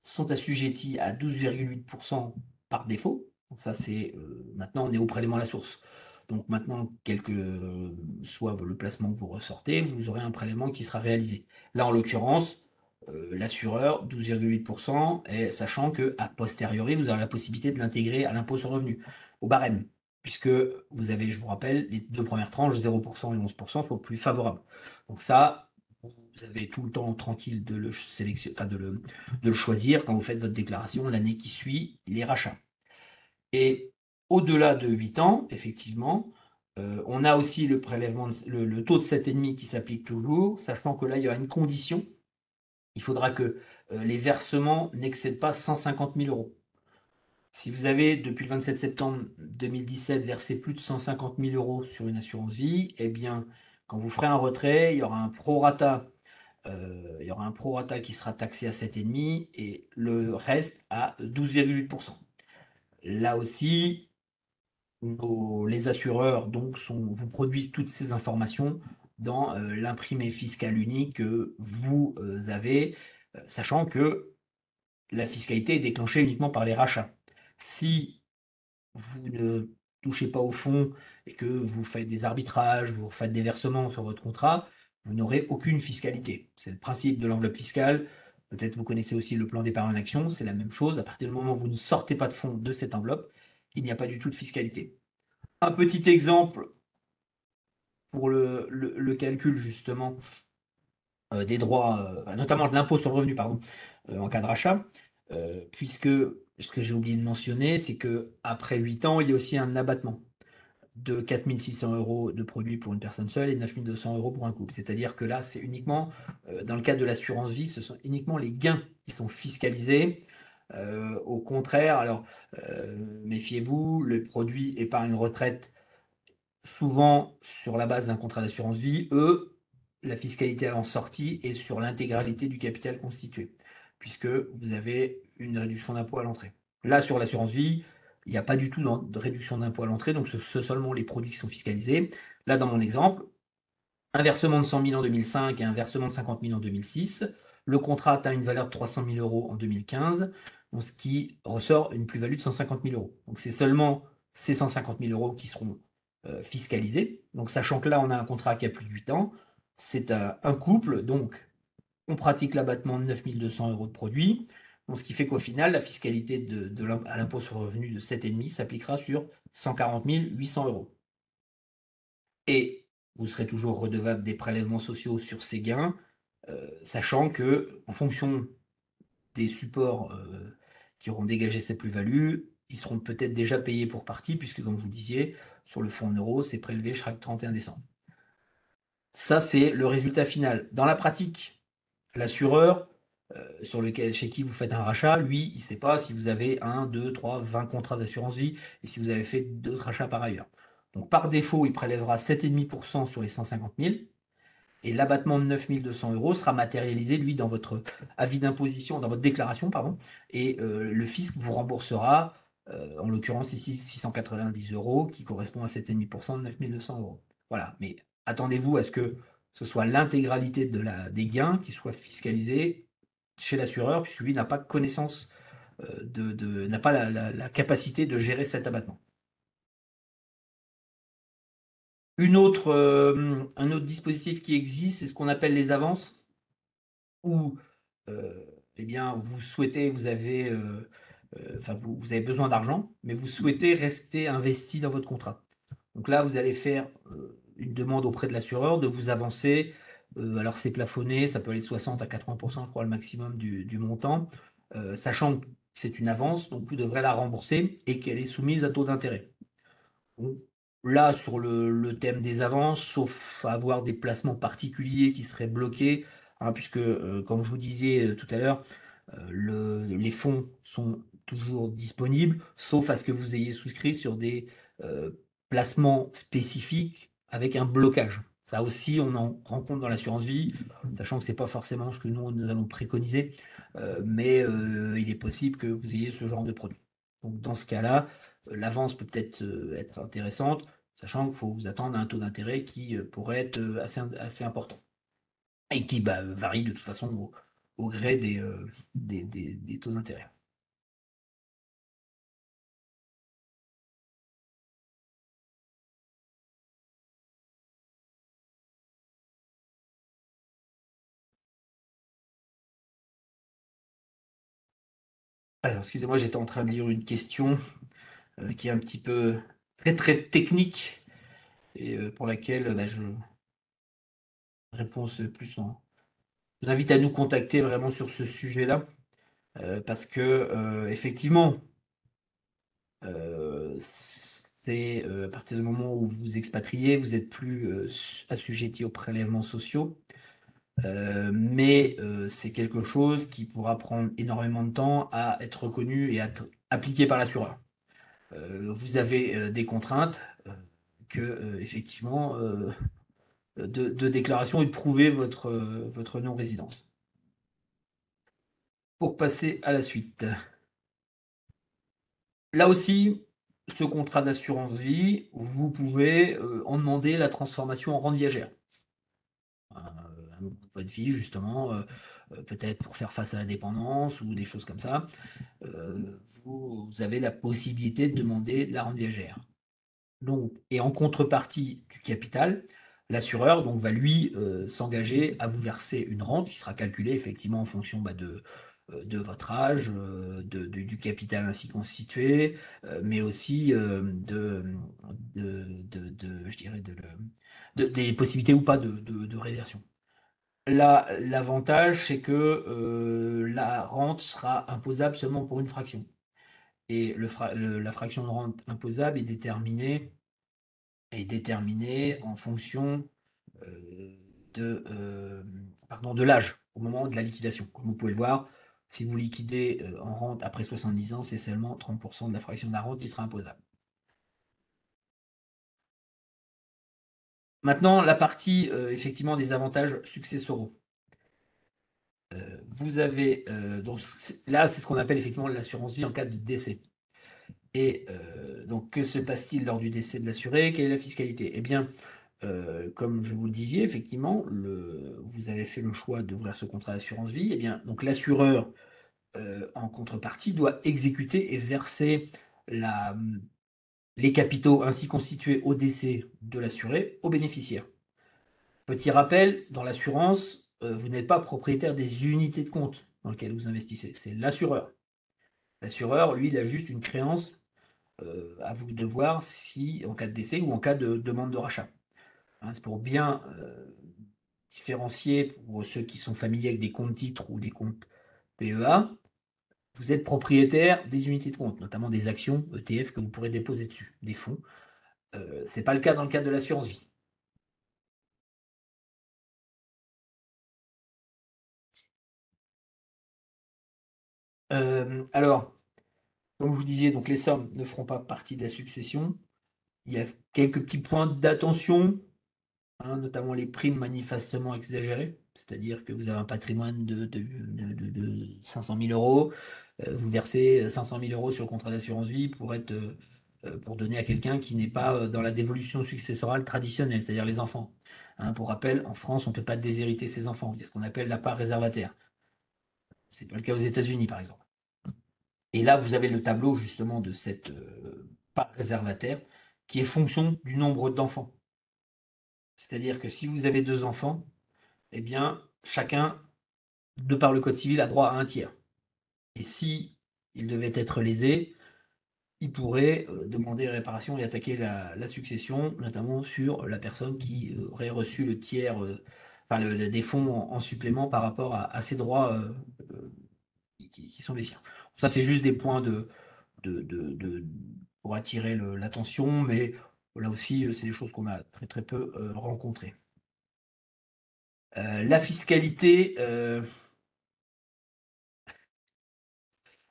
[SPEAKER 1] sont assujettis à 12,8% par défaut. Donc ça, c'est maintenant, on est au prélèvement à la source. Donc maintenant, quel que soit le placement que vous ressortez, vous aurez un prélèvement qui sera réalisé. Là, en l'occurrence, l'assureur, 12,8%, et sachant que a posteriori, vous aurez la possibilité de l'intégrer à l'impôt sur le revenu, au barème, puisque vous avez, je vous rappelle, les deux premières tranches, 0% et 11%, sont plus favorables. Donc ça, vous avez tout le temps tranquille de le sélectionner, enfin de le choisir quand vous faites votre déclaration l'année qui suit les rachats. Et au-delà de 8 ans, effectivement, on a aussi le prélèvement, le taux de 7,5 qui s'applique toujours, sachant que là, il y a une condition. Il faudra que les versements n'excèdent pas 150 000 euros. Si vous avez, depuis le 27 septembre 2017, versé plus de 150 000 euros sur une assurance vie, eh bien, quand vous ferez un retrait, il y aura un prorata qui sera taxé à 7,5 et le reste à 12,8%. Là aussi, les assureurs donc, vous produisent toutes ces informations dans l'imprimé fiscal unique que vous avez, sachant que la fiscalité est déclenchée uniquement par les rachats. Si vous ne touchez pas au fond et que vous faites des arbitrages, vous faites des versements sur votre contrat, vous n'aurez aucune fiscalité. C'est le principe de l'enveloppe fiscale. Peut-être vous connaissez aussi le plan d'épargne en action, c'est la même chose. À partir du moment où vous ne sortez pas de fonds de cette enveloppe, il n'y a pas du tout de fiscalité. Un petit exemple pour le calcul justement des droits, notamment de l'impôt sur le revenu, pardon, en cas de rachat, puisque ce que j'ai oublié de mentionner, c'est qu'après 8 ans, il y a aussi un abattement de 4 600 euros de produits pour une personne seule et 9 200 euros pour un couple. C'est-à-dire que là, c'est uniquement, dans le cadre de l'assurance vie, ce sont uniquement les gains qui sont fiscalisés. Au contraire, alors méfiez-vous, le produit épargne retraite, souvent sur la base d'un contrat d'assurance vie, eux, la fiscalité à en sortie est sur l'intégralité du capital constitué, puisque vous avez une réduction d'impôt à l'entrée. Là, sur l'assurance vie, il n'y a pas du tout de réduction d'impôt à l'entrée, donc ce sont seulement les produits qui sont fiscalisés. Là, dans mon exemple, un versement de 100 000 en 2005 et un versement de 50 000 en 2006. Le contrat atteint une valeur de 300 000 euros en 2015, donc ce qui ressort une plus-value de 150 000 euros. Donc c'est seulement ces 150 000 euros qui seront fiscalisés. Donc sachant que là, on a un contrat qui a plus de 8 ans, c'est un couple, donc on pratique l'abattement de 9 200 euros de produit. Donc, ce qui fait qu'au final, la fiscalité à l'impôt sur le revenu de 7,5 s'appliquera sur 140 800 euros. Et vous serez toujours redevable des prélèvements sociaux sur ces gains, sachant que en fonction des supports qui auront dégagé cette plus-value, ils seront peut-être déjà payés pour partie, puisque comme vous le disiez, sur le fonds en euros, c'est prélevé chaque 31 décembre. Ça, c'est le résultat final. Dans la pratique, l'assureur chez qui vous faites un rachat, lui, il ne sait pas si vous avez un, 2, 3, 20 contrats d'assurance vie et si vous avez fait d'autres rachats par ailleurs. Donc par défaut, il prélèvera 7,5% sur les 150 000 et l'abattement de 9 200 euros sera matérialisé, lui, dans votre avis d'imposition, dans votre déclaration, pardon, et le fisc vous remboursera, en l'occurrence ici, 690 euros, qui correspond à 7,5% de 9 200 euros. Voilà, mais attendez-vous à ce que ce soit l'intégralité des gains qui soient fiscalisés chez l'assureur, puisque lui n'a pas connaissance, n'a pas la capacité de gérer cet abattement. Un autre dispositif qui existe, c'est ce qu'on appelle les avances, où eh bien, vous avez besoin d'argent, mais vous souhaitez rester investi dans votre contrat. Donc là, vous allez faire une demande auprès de l'assureur de vous avancer. Alors c'est plafonné, ça peut aller de 60 à 80%, je crois, le maximum du montant, sachant que c'est une avance, donc vous devrez la rembourser et qu'elle est soumise à taux d'intérêt. Bon, là, sur le thème des avances, sauf à avoir des placements particuliers qui seraient bloqués, hein, puisque, comme je vous disais tout à l'heure, les fonds sont toujours disponibles, sauf à ce que vous ayez souscrit sur des placements spécifiques avec un blocage. Ça aussi, on en rencontre dans l'assurance vie, sachant que ce n'est pas forcément ce que nous allons préconiser, mais il est possible que vous ayez ce genre de produit. Donc dans ce cas-là, l'avance peut peut-être être intéressante, sachant qu'il faut vous attendre à un taux d'intérêt qui pourrait être assez important et qui varie de toute façon au gré des taux d'intérêt. Alors, excusez-moi, j'étais en train de lire une question qui est un petit peu très très technique et pour laquelle je réponds plus en. Je vous invite à nous contacter vraiment sur ce sujet-là parce que effectivement, c'est à partir du moment où vous expatriez, vous êtes plus assujetti aux prélèvements sociaux. Mais c'est quelque chose qui pourra prendre énormément de temps à être reconnu et à être appliqué par l'assureur. Vous avez des contraintes que, effectivement, de déclaration et de prouver votre non-résidence. Pour passer à la suite. Là aussi, ce contrat d'assurance vie, vous pouvez en demander la transformation en rente viagère. Un moment de votre vie, justement, peut-être pour faire face à la dépendance ou des choses comme ça. Vous avez la possibilité de demander la rente viagère. Donc, et en contrepartie du capital, l'assureur donc va lui s'engager à vous verser une rente qui sera calculée effectivement en fonction de votre âge, du capital ainsi constitué, mais aussi je dirais des possibilités ou pas de réversion. Là, l'avantage, c'est que la rente sera imposable seulement pour une fraction. Et la fraction de rente imposable est déterminée en fonction euh, de l'âge au moment de la liquidation. Comme vous pouvez le voir, si vous liquidez en rente après 70 ans, c'est seulement 30% de la fraction de la rente qui sera imposable. Maintenant, la partie effectivement des avantages successoraux. Vous avez donc là, c'est ce qu'on appelle effectivement l'assurance vie en cas de décès. Et donc, que se passe-t-il lors du décès de l'assuré? Quelle est la fiscalité? Eh bien, comme je vous le disais, effectivement, vous avez fait le choix d'ouvrir ce contrat d'assurance vie. Eh bien, donc l'assureur, en contrepartie, doit exécuter et verser la, les capitaux ainsi constitués au décès de l'assuré aux bénéficiaires. Petit rappel, dans l'assurance, vous n'êtes pas propriétaire des unités de compte dans lesquelles vous investissez, c'est l'assureur. L'assureur, lui, il a juste une créance à vous de voir si, en cas de décès ou en cas de demande de rachat. Hein, c'est pour bien différencier, pour ceux qui sont familiers avec des comptes titres ou des comptes PEA, vous êtes propriétaire des unités de compte, notamment des actions ETF que vous pourrez déposer dessus, des fonds. Ce n'est pas le cas dans le cadre de l'assurance vie. Alors, comme je vous disais, donc les sommes ne feront pas partie de la succession. Il y a quelques petits points d'attention, hein, notamment les primes manifestement exagérées. C'est-à-dire que vous avez un patrimoine de 500 000 euros, vous versez 500 000 euros sur le contrat d'assurance vie pour donner à quelqu'un qui n'est pas dans la dévolution successorale traditionnelle, c'est-à-dire les enfants. Hein, pour rappel, en France, on ne peut pas déshériter ses enfants. Il y a ce qu'on appelle la part réservataire. C'est pas le cas aux États-Unis, par exemple. Et là, vous avez le tableau justement de cette part réservataire qui est fonction du nombre d'enfants. C'est-à-dire que si vous avez 2 enfants, eh bien, chacun, de par le code civil, a droit à un tiers. Et si il devait être lésé, il pourrait demander réparation et attaquer la succession, notamment sur la personne qui aurait reçu le tiers, enfin des fonds en supplément par rapport à ses droits qui sont les siens. Ça, c'est juste des points pour attirer l'attention, mais là aussi, c'est des choses qu'on a très très peu rencontrées. La fiscalité,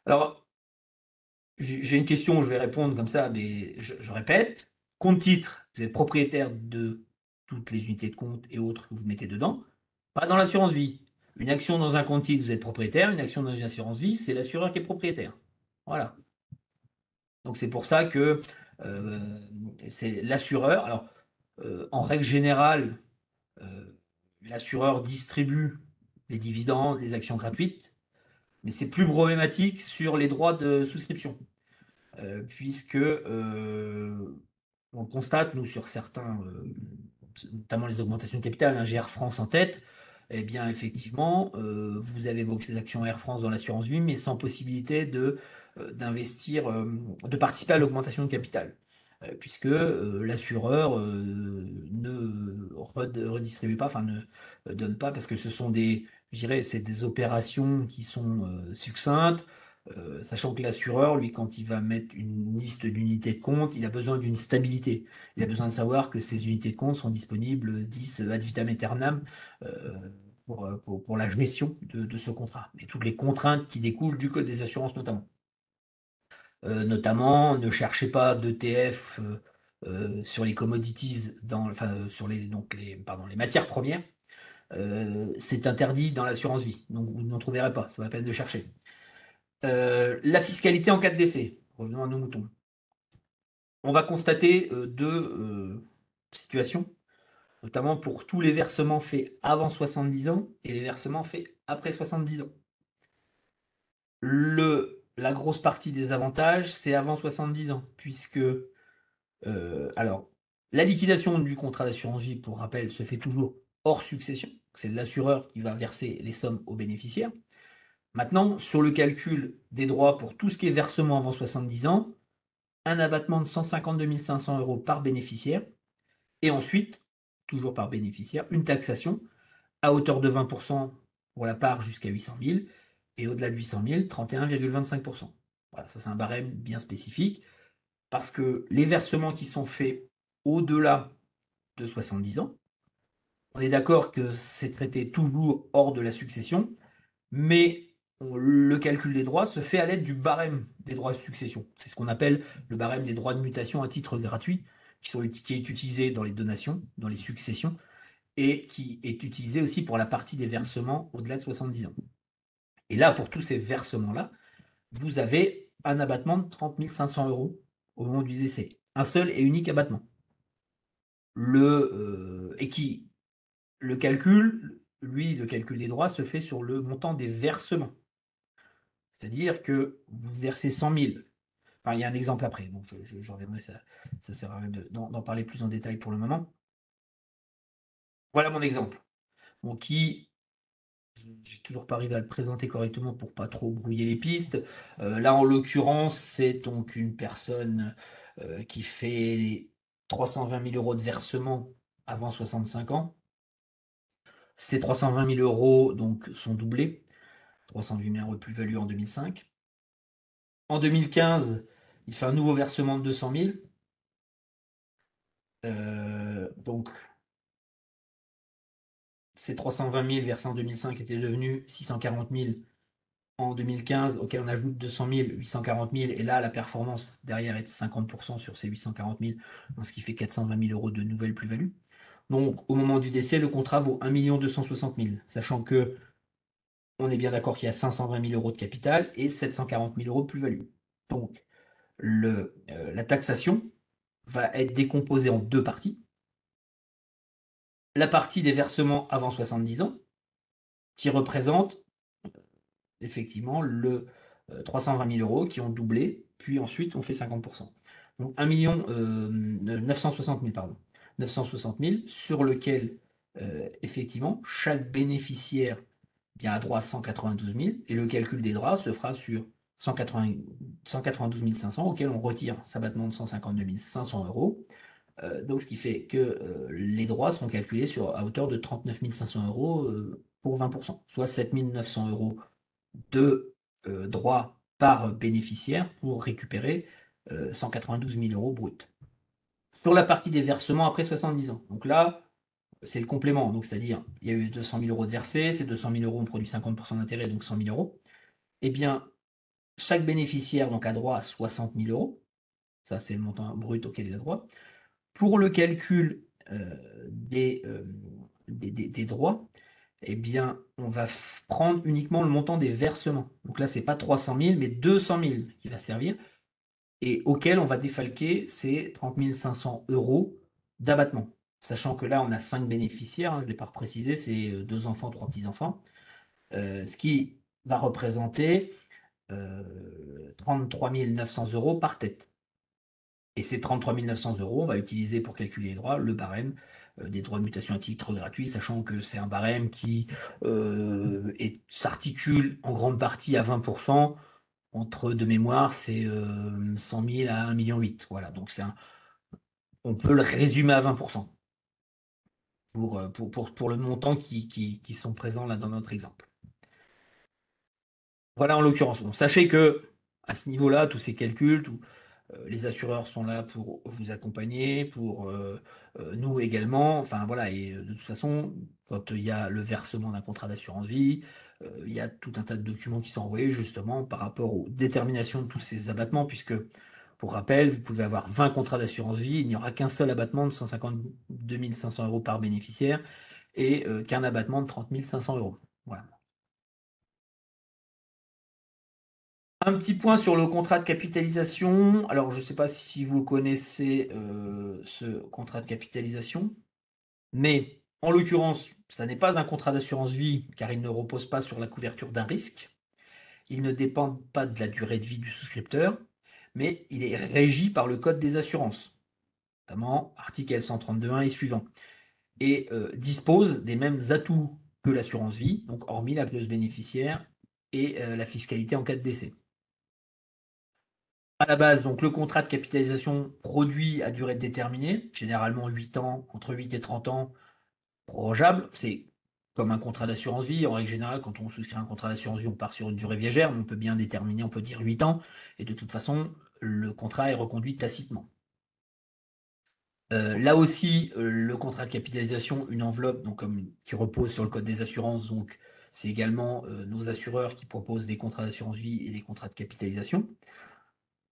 [SPEAKER 1] alors j'ai une question, je vais répondre comme ça, mais je répète. Compte titre, vous êtes propriétaire de toutes les unités de compte et autres que vous mettez dedans, pas dans l'assurance vie. Une action dans un compte titre, vous êtes propriétaire, une action dans une assurance vie, c'est l'assureur qui est propriétaire. Voilà. Donc c'est pour ça que c'est l'assureur. Alors, en règle générale, l'assureur distribue les dividendes, les actions gratuites, mais c'est plus problématique sur les droits de souscription, puisque on constate, nous, sur certains, notamment les augmentations de capital, hein, j'ai Air France en tête, eh bien, effectivement, vous avez vos actions Air France dans l'assurance vie, mais sans possibilité d'investir, de participer à l'augmentation de capital, puisque l'assureur ne redistribue pas, enfin ne donne pas, parce que ce sont je dirais, c'est des opérations qui sont succinctes, sachant que l'assureur, lui, quand il va mettre une liste d'unités de compte, il a besoin d'une stabilité. Il a besoin de savoir que ces unités de compte sont disponibles 10 ad vitam aeternam euh, pour la gestion de ce contrat. Et toutes les contraintes qui découlent du code des assurances notamment. Notamment, ne cherchez pas d'ETF sur les commodities, enfin, sur les matières premières. C'est interdit dans l'assurance vie, donc vous n'en trouverez pas, ça va la peine de chercher. La fiscalité en cas de décès, revenons à nos moutons. On va constater deux situations, notamment pour tous les versements faits avant 70 ans et les versements faits après 70 ans. La grosse partie des avantages, c'est avant 70 ans, puisque alors, la liquidation du contrat d'assurance vie, pour rappel, se fait toujours hors succession. C'est l'assureur qui va verser les sommes aux bénéficiaires. Maintenant, sur le calcul des droits pour tout ce qui est versement avant 70 ans, un abattement de 152 500 euros par bénéficiaire, et ensuite, toujours par bénéficiaire, une taxation à hauteur de 20% pour la part jusqu'à 800 000, et au-delà de 800 000, 31,25%. Voilà, ça c'est un barème bien spécifique, parce que les versements qui sont faits au-delà de 70 ans, on est d'accord que c'est traité toujours hors de la succession, mais le calcul des droits se fait à l'aide du barème des droits de succession. C'est ce qu'on appelle le barème des droits de mutation à titre gratuit, qui est utilisé dans les donations, dans les successions, et qui est utilisé aussi pour la partie des versements au-delà de 70 ans. Et là, pour tous ces versements-là, vous avez un abattement de 30 500 euros au moment du décès. Un seul et unique abattement. Le calcul, lui, le calcul des droits se fait sur le montant des versements. C'est-à-dire que vous versez 100 000. Enfin, il y a un exemple après, donc je reviendrai, ça sert à rien d'en parler plus en détail pour le moment. Voilà mon exemple. Bon, j'ai toujours pas arrivé à le présenter correctement pour pas trop brouiller les pistes. Là, en l'occurrence, c'est donc une personne qui fait 320 000 euros de versement avant 65 ans. Ces 320 000 euros donc, sont doublés. 308 000 euros de plus-value en 2005. En 2015, il fait un nouveau versement de 200 000. Donc, ces 320 000 versés en 2005 étaient devenus 640 000 en 2015, auquel on ajoute 200 000, 840 000, et là, la performance derrière est de 50% sur ces 840 000, donc ce qui fait 420 000 euros de nouvelle plus-value. Donc, au moment du décès, le contrat vaut 1 260 000, sachant que on est bien d'accord qu'il y a 520 000 euros de capital et 740 000 euros de plus-value. Donc, la taxation va être décomposée en deux parties. La partie des versements avant 70 ans, qui représente effectivement le 320 000 euros qui ont doublé, puis ensuite on fait 50%. Donc 1 million, 960 000, pardon. 960 000 sur lequel effectivement chaque bénéficiaire bien, a droit à 192 000 et le calcul des droits se fera sur 192 500 auquel on retire cet abattement de 152 500 euros. Donc ce qui fait que les droits seront calculés à hauteur de 39 500 euros pour 20%, soit 7 900 euros de droits par bénéficiaire pour récupérer 192 000 euros bruts. Sur la partie des versements après 70 ans, donc là, c'est le complément, donc c'est-à-dire il y a eu 200 000 euros de versés, ces 200 000 euros ont produit 50% d'intérêt, donc 100 000 euros. Eh bien, chaque bénéficiaire donc, a droit à 60 000 euros, ça c'est le montant brut auquel il a droit. Pour le calcul des droits, eh bien, on va prendre uniquement le montant des versements. Donc là, c'est pas 300 000, mais 200 000 qui va servir et auquel on va défalquer ces 30 500 euros d'abattement. Sachant que là, on a 5 bénéficiaires, je ne l'ai pas précisé, c'est 2 enfants, 3 petits-enfants, ce qui va représenter 33 900 euros par tête. Et ces 33 900 euros, on va utiliser pour calculer les droits le barème des droits de mutation à titre gratuit, sachant que c'est un barème qui s'articule en grande partie à 20%. Entre de mémoire, c'est 100 000 à 1,8 million. Voilà, donc on peut le résumer à 20% pour le montant qui sont présents là dans notre exemple. Voilà en l'occurrence. Donc, sachez que à ce niveau-là, tous ces calculs, les assureurs sont là pour vous accompagner, pour nous également. Enfin voilà, et de toute façon, quand il y a le versement d'un contrat d'assurance vie, il y a tout un tas de documents qui sont envoyés justement par rapport aux déterminations de tous ces abattements, puisque pour rappel, vous pouvez avoir 20 contrats d'assurance vie, il n'y aura qu'un seul abattement de 152 500 euros par bénéficiaire et qu'un abattement de 30 500 euros. Voilà. Un petit point sur le contrat de capitalisation. Alors, je ne sais pas si vous connaissez ce contrat de capitalisation, mais en l'occurrence, ça n'est pas un contrat d'assurance vie car il ne repose pas sur la couverture d'un risque. Il ne dépend pas de la durée de vie du souscripteur, mais il est régi par le Code des assurances, notamment article L132.1 et suivant, et dispose des mêmes atouts que l'assurance vie, donc hormis la clause bénéficiaire et la fiscalité en cas de décès. À la base, donc le contrat de capitalisation produit à durée déterminée, généralement 8 ans, entre 8 et 30 ans, prorogeable. C'est comme un contrat d'assurance vie. En règle générale, quand on souscrit un contrat d'assurance vie, on part sur une durée viagère, mais on peut bien déterminer, on peut dire 8 ans. Et de toute façon, le contrat est reconduit tacitement. Là aussi, le contrat de capitalisation, une enveloppe donc, qui repose sur le code des assurances, donc c'est également nos assureurs qui proposent des contrats d'assurance vie et des contrats de capitalisation.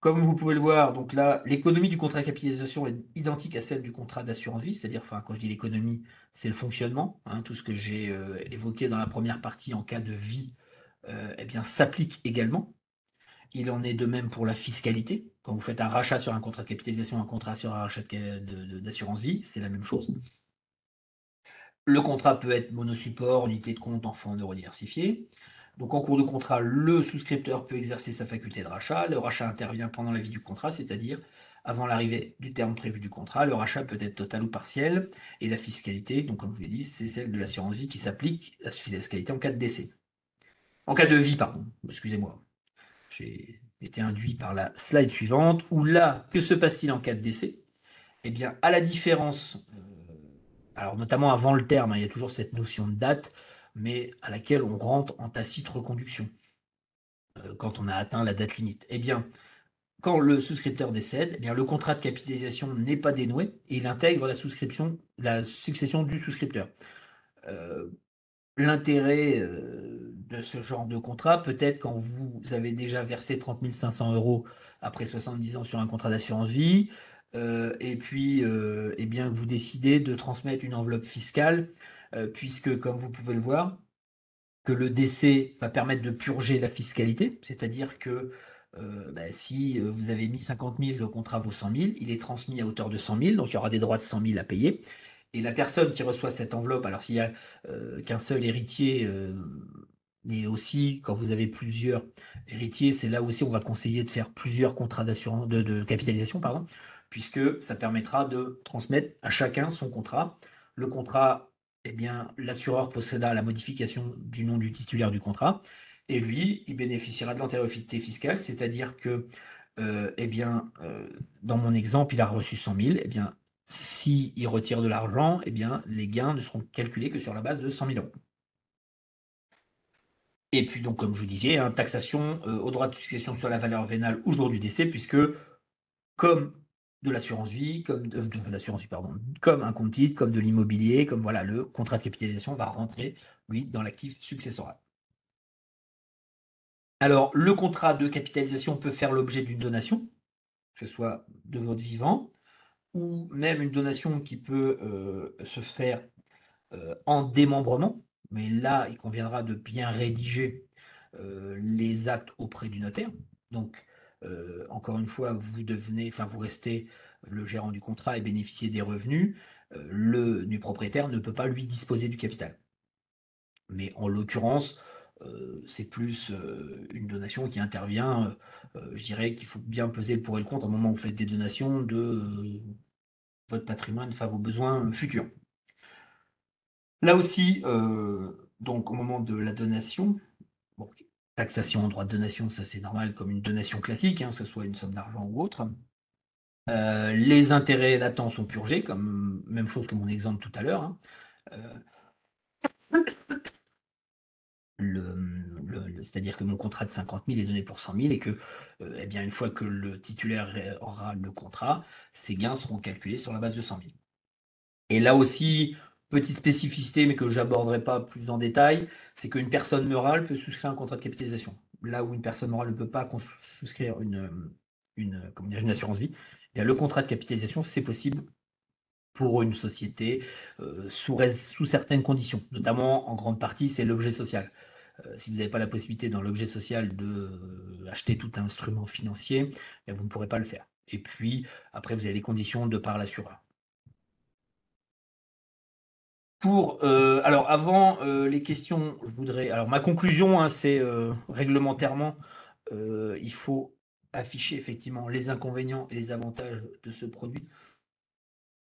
[SPEAKER 1] Comme vous pouvez le voir, donc là, l'économie du contrat de capitalisation est identique à celle du contrat d'assurance vie, c'est-à-dire, enfin, quand je dis l'économie, c'est le fonctionnement, hein, tout ce que j'ai évoqué dans la première partie en cas de vie, eh bien, s'applique également. Il en est de même pour la fiscalité. Quand vous faites un rachat sur un contrat de capitalisation, un contrat sur un rachat d'assurance vie, c'est la même chose. Le contrat peut être monosupport, unité de compte, enfant neurodiversifié. Donc en cours de contrat, le souscripteur peut exercer sa faculté de rachat. Le rachat intervient pendant la vie du contrat, c'est-à-dire avant l'arrivée du terme prévu du contrat. Le rachat peut être total ou partiel. Et la fiscalité, donc comme je vous l'ai dit, c'est celle de l'assurance vie qui s'applique, la fiscalité en cas de décès. En cas de vie, pardon, excusez-moi. J'ai été induit par la slide suivante, où là, que se passe-t-il en cas de décès? Eh bien, à la différence, alors notamment avant le terme, hein, il y a toujours cette notion de date, mais à laquelle on rentre en tacite reconduction quand on a atteint la date limite. Eh bien, quand le souscripteur décède, eh bien, le contrat de capitalisation n'est pas dénoué et il intègre la succession du souscripteur. Euh, l'intérêt de ce genre de contrat, peut-être quand vous avez déjà versé 30 500 € après 70 ans sur un contrat d'assurance vie, et puis eh bien, vous décidez de transmettre une enveloppe fiscale, puisque comme vous pouvez le voir, que le décès va permettre de purger la fiscalité, c'est-à-dire que bah, si vous avez mis 50 000, le contrat vaut 100 000, il est transmis à hauteur de 100 000, donc il y aura des droits de 100 000 à payer. Et la personne qui reçoit cette enveloppe, alors s'il y a qu'un seul héritier, mais aussi quand vous avez plusieurs héritiers, c'est là aussi on va conseiller de faire plusieurs contrats d'assurance, de capitalisation, pardon, puisque ça permettra de transmettre à chacun son contrat. Le contrat, eh bien, l'assureur possédera la modification du nom du titulaire du contrat, et lui, il bénéficiera de l'antériorité fiscale, c'est-à-dire que, eh bien, dans mon exemple, il a reçu 100 000, eh bien, s'il retire de l'argent, eh bien, les gains ne seront calculés que sur la base de 100 000 euros. Et puis donc, comme je vous disais, hein, taxation au droit de succession sur la valeur vénale au jour du décès, puisque comme de l'assurance vie, de l'assurance vie, pardon, comme un compte titre, comme de l'immobilier, comme voilà, le contrat de capitalisation va rentrer, lui, dans l'actif successoral. Alors, le contrat de capitalisation peut faire l'objet d'une donation, que ce soit de votre vivant, ou même une donation qui peut se faire en démembrement, mais là, il conviendra de bien rédiger les actes auprès du notaire. Donc, encore une fois, vous restez le gérant du contrat et bénéficiez des revenus. Le nu propriétaire ne peut pas lui disposer du capital. Mais en l'occurrence, c'est plus une donation qui intervient. Je dirais qu'il faut bien peser le pour et le contre au moment où vous faites des donations de votre patrimoine, enfin vos besoins futurs. Là aussi, donc au moment de la donation, bon, taxation en droit de donation, ça c'est normal comme une donation classique, hein, que ce soit une somme d'argent ou autre. Les intérêts latents sont purgés, comme même chose que mon exemple tout à l'heure, hein. C'est-à-dire que mon contrat de 50 000 est donné pour 100 000 et que, eh bien, une fois que le titulaire aura le contrat, ses gains seront calculés sur la base de 100 000. Et là aussi, petite spécificité, mais que j'aborderai pas plus en détail, c'est qu'une personne morale peut souscrire un contrat de capitalisation. Là où une personne morale ne peut pas souscrire comment dire, une assurance vie, eh bien, le contrat de capitalisation, c'est possible pour une société sous certaines conditions. Notamment, en grande partie, c'est l'objet social. Si vous n'avez pas la possibilité dans l'objet social d'acheter tout un instrument financier, eh vous ne pourrez pas le faire. Et puis, après, vous avez les conditions de par l'assureur. Alors avant les questions, je voudrais. Alors ma conclusion, hein, c'est réglementairement, il faut afficher effectivement les inconvénients et les avantages de ce produit.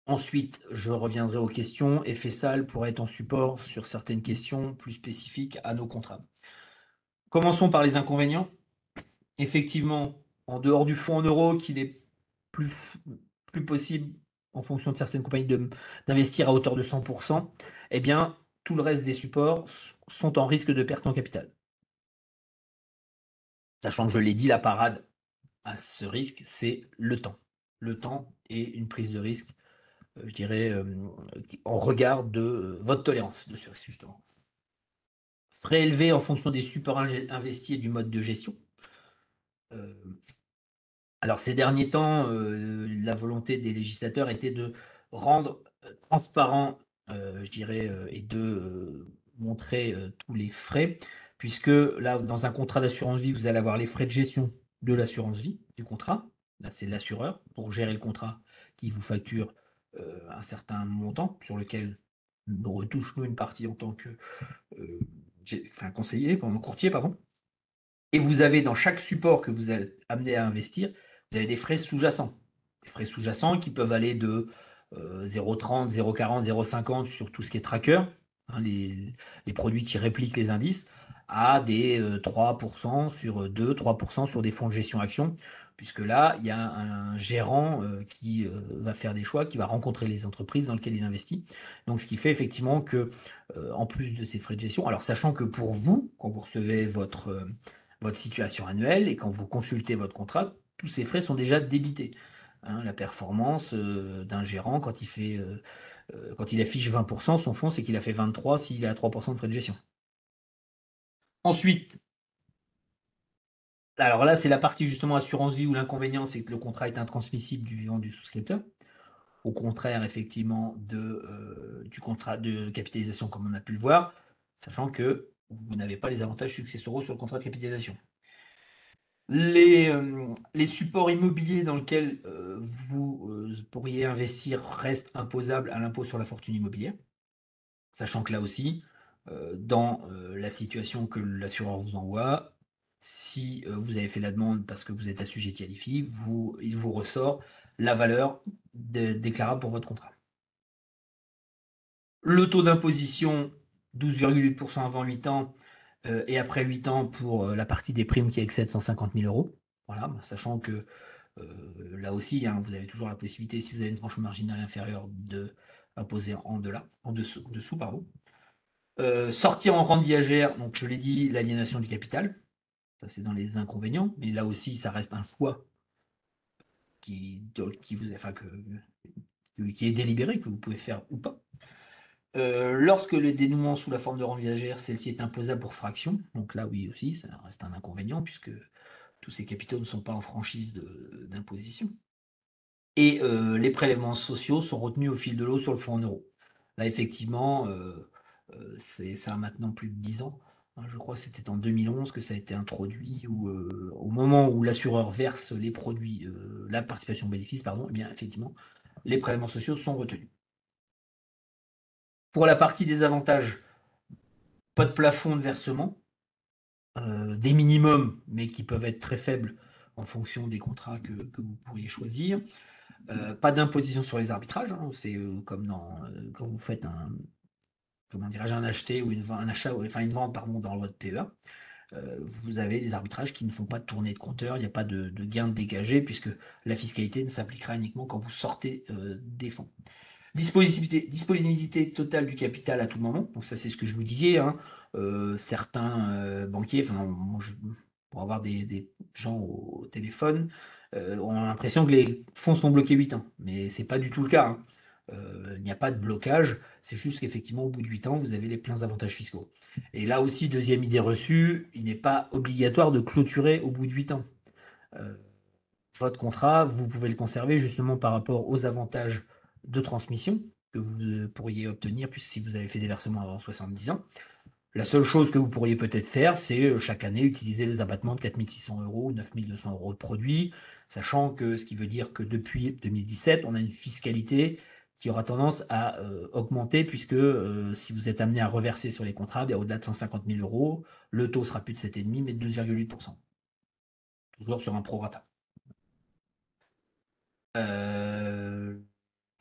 [SPEAKER 1] Ensuite, je reviendrai aux questions et FESAL pourrait être en support sur certaines questions plus spécifiques à nos contrats. Commençons par les inconvénients. Effectivement, en dehors du fonds en euros, qu'il est plus, plus possible, en fonction de certaines compagnies, d'investir à hauteur de 100%, eh bien, tout le reste des supports sont en risque de perte en capital. Sachant que je l'ai dit, la parade à ce risque, c'est le temps. Le temps et une prise de risque, je dirais, en regard de votre tolérance de ce risque, justement. Frais élevés en fonction des supports investis et du mode de gestion. Alors ces derniers temps, la volonté des législateurs était de rendre transparent, je dirais, et de montrer tous les frais, puisque là, dans un contrat d'assurance vie, vous allez avoir les frais de gestion de l'assurance vie, du contrat. Là, c'est l'assureur pour gérer le contrat qui vous facture un certain montant sur lequel nous retouche nous une partie en tant que conseiller, courtier, pardon. Et vous avez dans chaque support que vous êtes amené à investir, vous avez des frais sous-jacents. Des frais sous-jacents qui peuvent aller de 0,30, 0,40, 0,50 sur tout ce qui est tracker, hein, les produits qui répliquent les indices, à des 3% sur 2, 3% sur des fonds de gestion action, puisque là, il y a un gérant qui va faire des choix, qui va rencontrer les entreprises dans lesquelles il investit. Donc, ce qui fait effectivement que, en plus de ces frais de gestion, alors sachant que pour vous, quand vous recevez votre situation annuelle et quand vous consultez votre contrat, tous ces frais sont déjà débités. Hein, la performance d'un gérant quand il fait Quand il affiche 20%, son fonds, c'est qu'il a fait 23 s'il est à 3% de frais de gestion. Ensuite, alors là, c'est la partie justement assurance vie où l'inconvénient, c'est que le contrat est intransmissible du vivant du souscripteur. Au contraire, effectivement, du contrat de capitalisation, comme on a pu le voir, sachant que vous n'avez pas les avantages successoraux sur le contrat de capitalisation. Les supports immobiliers dans lesquels vous pourriez investir restent imposables à l'impôt sur la fortune immobilière, sachant que là aussi, dans la situation que l'assureur vous envoie, si vous avez fait la demande parce que vous êtes assujetti à l'IFI, il vous ressort la valeur déclarable pour votre contrat. Le taux d'imposition, 12,8% avant 8 ans, et après 8 ans pour la partie des primes qui excède 150 000 euros. Voilà, sachant que là aussi, hein, vous avez toujours la possibilité, si vous avez une tranche marginale inférieure, de imposer en dessous, pardon. Sortir en rente viagère, donc je l'ai dit, l'aliénation du capital, ça c'est dans les inconvénients, mais là aussi, ça reste un choix qui est délibéré, que vous pouvez faire ou pas. Lorsque le dénouement sous la forme de rente viagère, celle-ci est imposable pour fraction, donc là oui aussi, ça reste un inconvénient, puisque tous ces capitaux ne sont pas en franchise d'imposition. Et les prélèvements sociaux sont retenus au fil de l'eau sur le fonds en euros. Là, effectivement, ça a maintenant plus de 10 ans. Hein, je crois que c'était en 2011 que ça a été introduit, où, au moment où l'assureur verse les produits, la participation bénéfice, pardon, eh bien, effectivement, les prélèvements sociaux sont retenus. Pour la partie des avantages, pas de plafond de versement, des minimums, mais qui peuvent être très faibles en fonction des contrats que vous pourriez choisir. Pas d'imposition sur les arbitrages, hein, c'est comme quand vous faites un acheté ou un achat, enfin une vente pardon, dans votre PEA. Vous avez des arbitrages qui ne font pas tourner de compteur, il n'y a pas de gain de dégagé puisque la fiscalité ne s'appliquera uniquement quand vous sortez des fonds. Disponibilité totale du capital à tout moment, donc ça c'est ce que je vous disais, hein. Certains banquiers, enfin pour avoir des gens au téléphone, ont l'impression que les fonds sont bloqués 8 ans, mais c'est pas du tout le cas, hein. Il n'y a pas de blocage, c'est juste qu'effectivement au bout de 8 ans, vous avez les pleins avantages fiscaux. Et là aussi, deuxième idée reçue, il n'est pas obligatoire de clôturer au bout de 8 ans. Euh, Votre contrat, vous pouvez le conserver justement par rapport aux avantages de transmission que vous pourriez obtenir, puisque si vous avez fait des versements avant 70 ans. La seule chose que vous pourriez peut-être faire, c'est chaque année utiliser les abattements de 4 600 euros ou 9 200 euros de produits, sachant que ce qui veut dire que depuis 2017, on a une fiscalité qui aura tendance à augmenter, puisque si vous êtes amené à reverser sur les contrats, bien, au-delà de 150 000 euros, le taux sera plus de 7,5, mais de 2,8%. Toujours sur un prorata. Euh,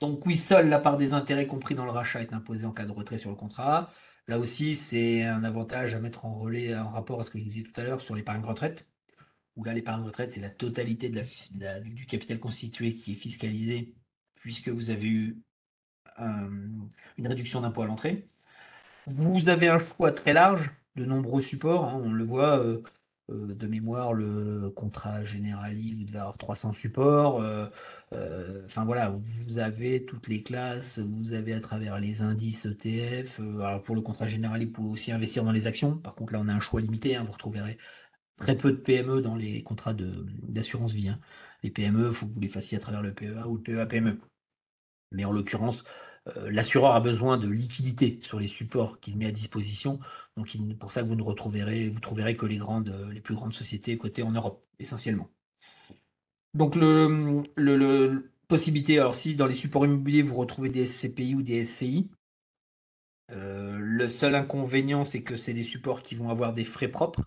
[SPEAKER 1] Donc oui, seule la part des intérêts compris dans le rachat est imposée en cas de retrait sur le contrat. Là aussi, c'est un avantage à mettre en relais en rapport à ce que je vous disais tout à l'heure sur l'épargne retraite, où là, l'épargne retraite, c'est la totalité du capital constitué qui est fiscalisé, puisque vous avez eu euh, une réduction d'impôt à l'entrée. Vous avez un choix très large de nombreux supports, hein, on le voit de mémoire, le contrat Generali, vous devez avoir 300 supports. Enfin voilà, vous avez toutes les classes, vous avez à travers les indices ETF. Alors pour le contrat Generali, vous pouvez aussi investir dans les actions. Par contre, là, on a un choix limité, hein, vous retrouverez très peu de PME dans les contrats d'assurance vie, hein. Les PME, il faut que vous les fassiez à travers le PEA ou le PEA-PME. Mais en l'occurrence, l'assureur a besoin de liquidité sur les supports qu'il met à disposition. Donc, pour ça que vous trouverez que les plus grandes sociétés cotées en Europe, essentiellement. Donc, possibilité, alors si dans les supports immobiliers, vous retrouvez des SCPI ou des SCI, le seul inconvénient, c'est que c'est des supports qui vont avoir des frais propres.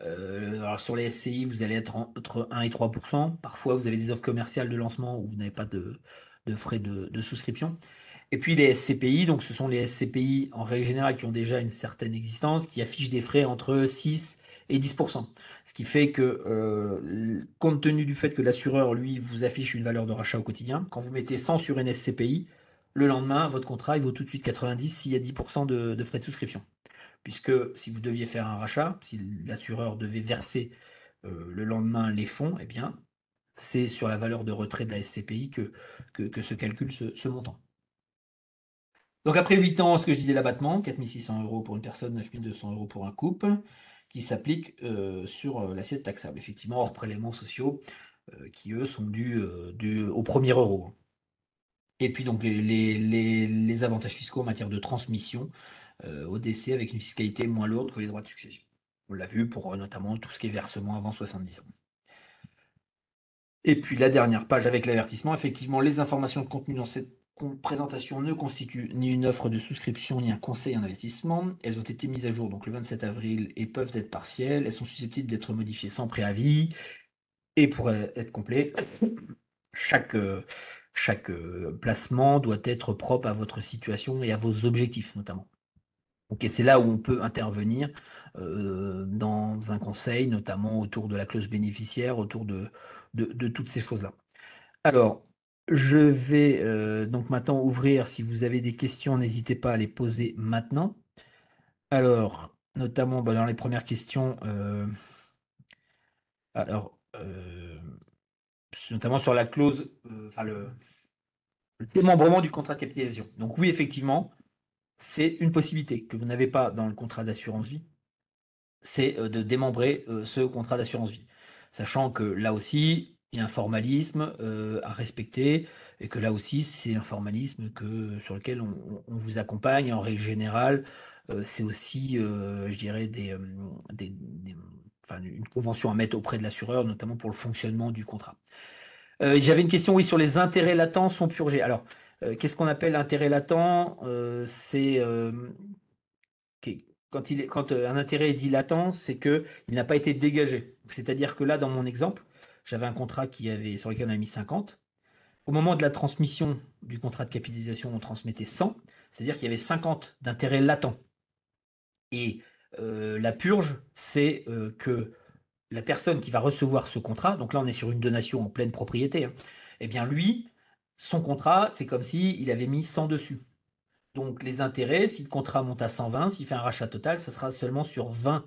[SPEAKER 1] Alors sur les SCI, vous allez être entre 1 et 3%. Parfois, vous avez des offres commerciales de lancement où vous n'avez pas de frais de souscription. Et puis les SCPI, donc ce sont les SCPI en règle générale qui ont déjà une certaine existence, qui affichent des frais entre 6 et 10%. Ce qui fait que, compte tenu du fait que l'assureur, lui, vous affiche une valeur de rachat au quotidien, quand vous mettez 100 sur une SCPI, le lendemain, votre contrat, il vaut tout de suite 90 s'il y a 10% de frais de souscription. Puisque si vous deviez faire un rachat, si l'assureur devait verser le lendemain les fonds, eh bien, c'est sur la valeur de retrait de la SCPI que se calcule ce montant. Donc après 8 ans, ce que je disais, l'abattement, 4 600 € pour une personne, 9 200 € pour un couple, qui s'applique sur l'assiette taxable, effectivement, hors prélèvements sociaux, qui eux sont dus au premier euro. Et puis donc les avantages fiscaux en matière de transmission au décès avec une fiscalité moins lourde que les droits de succession. On l'a vu pour notamment tout ce qui est versement avant 70 ans. Et puis la dernière page avec l'avertissement, effectivement, les informations contenues dans cette présentation ne constituent ni une offre de souscription ni un conseil en investissement. Elles ont été mises à jour donc le 27 avril et peuvent être partielles. Elles sont susceptibles d'être modifiées sans préavis. Et pour être complet, chaque, placement doit être propre à votre situation et à vos objectifs notamment. Donc, et c'est là où on peut intervenir dans un conseil, notamment autour de la clause bénéficiaire, autour de toutes ces choses-là. Alors, je vais donc maintenant ouvrir, si vous avez des questions, n'hésitez pas à les poser maintenant. Alors, notamment dans les premières questions, alors, notamment sur la clause, enfin le démembrement du contrat de capitalisation. Donc oui, effectivement, c'est une possibilité que vous n'avez pas dans le contrat d'assurance vie, c'est de démembrer ce contrat d'assurance vie. Sachant que là aussi, il y a un formalisme à respecter et que là aussi, c'est un formalisme sur lequel on vous accompagne. En règle générale, c'est aussi, je dirais, enfin, une convention à mettre auprès de l'assureur, notamment pour le fonctionnement du contrat. J'avais une question, oui, sur les intérêts latents sont purgés. Alors, qu'est-ce qu'on appelle intérêt latent? C'est quand un intérêt est dit latent, c'est qu'il n'a pas été dégagé. C'est-à-dire que là, dans mon exemple, j'avais un contrat sur lequel on a mis 50. Au moment de la transmission du contrat de capitalisation, on transmettait 100. C'est-à-dire qu'il y avait 50 d'intérêt latent. Et la purge, c'est que la personne qui va recevoir ce contrat, donc là on est sur une donation en pleine propriété, hein, eh bien lui, son contrat, c'est comme s'il avait mis 100 dessus. Donc les intérêts, si le contrat monte à 120, s'il fait un rachat total, ça sera seulement sur 20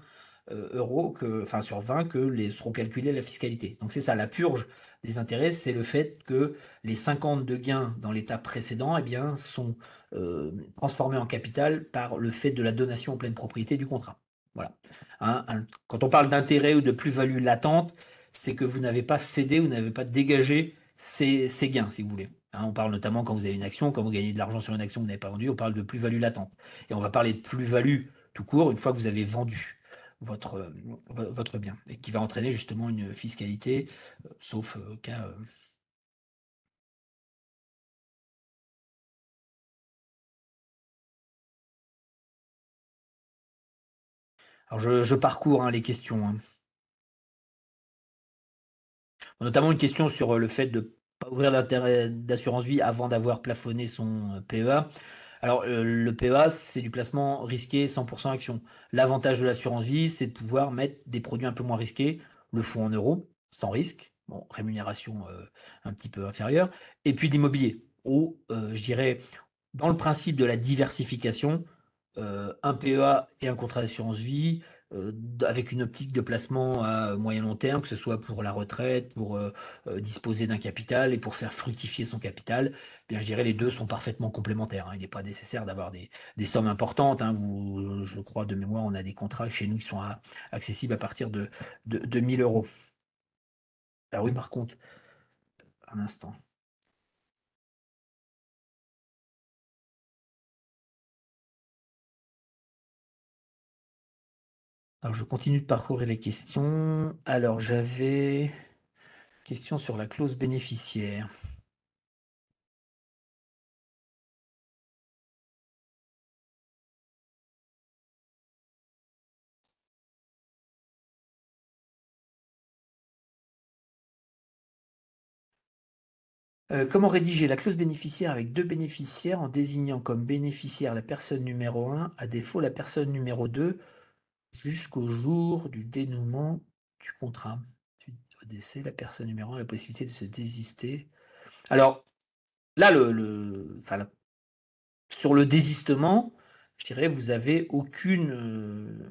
[SPEAKER 1] euros, enfin sur 20 seront calculés la fiscalité. Donc c'est ça, la purge des intérêts, c'est le fait que les 50 de gains dans l'état précédent eh bien, sont transformés en capital par le fait de la donation en pleine propriété du contrat. Voilà. Quand on parle d'intérêt ou de plus-value latente, c'est que vous n'avez pas cédé, vous n'avez pas dégagé ces gains, si vous voulez. On parle notamment quand vous avez une action, quand vous gagnez de l'argent sur une action que vous n'avez pas vendue, on parle de plus-value latente. Et on va parler de plus-value tout court une fois que vous avez vendu votre bien, et qui va entraîner justement une fiscalité, sauf cas. Alors je parcours les questions, hein. Notamment une question sur le fait de ne pas ouvrir l'intérêt d'assurance vie avant d'avoir plafonné son PEA. Alors, le PEA, c'est du placement risqué 100% action. L'avantage de l'assurance vie, c'est de pouvoir mettre des produits un peu moins risqués, le fonds en euros, sans risque, bon, rémunération un petit peu inférieure, et puis l'immobilier, où, je dirais, dans le principe de la diversification, un PEA et un contrat d'assurance vie, avec une optique de placement à moyen long terme, que ce soit pour la retraite, pour disposer d'un capital et pour faire fructifier son capital, eh bien, je dirais les deux sont parfaitement complémentaires, hein. Il n'est pas nécessaire d'avoir des sommes importantes, hein. Je crois de mémoire, on a des contrats chez nous qui sont accessibles à partir de 1000 euros. Ah oui, par contre, un instant. Alors, je continue de parcourir les questions. Alors, j'avais question sur la clause bénéficiaire. Comment rédiger la clause bénéficiaire avec deux bénéficiaires en désignant comme bénéficiaire la personne numéro 1, à défaut la personne numéro 2, jusqu'au jour du dénouement du contrat. Au décès, la personne numéro 1 a la possibilité de se désister. Alors, là, sur le désistement, je dirais, vous avez aucune.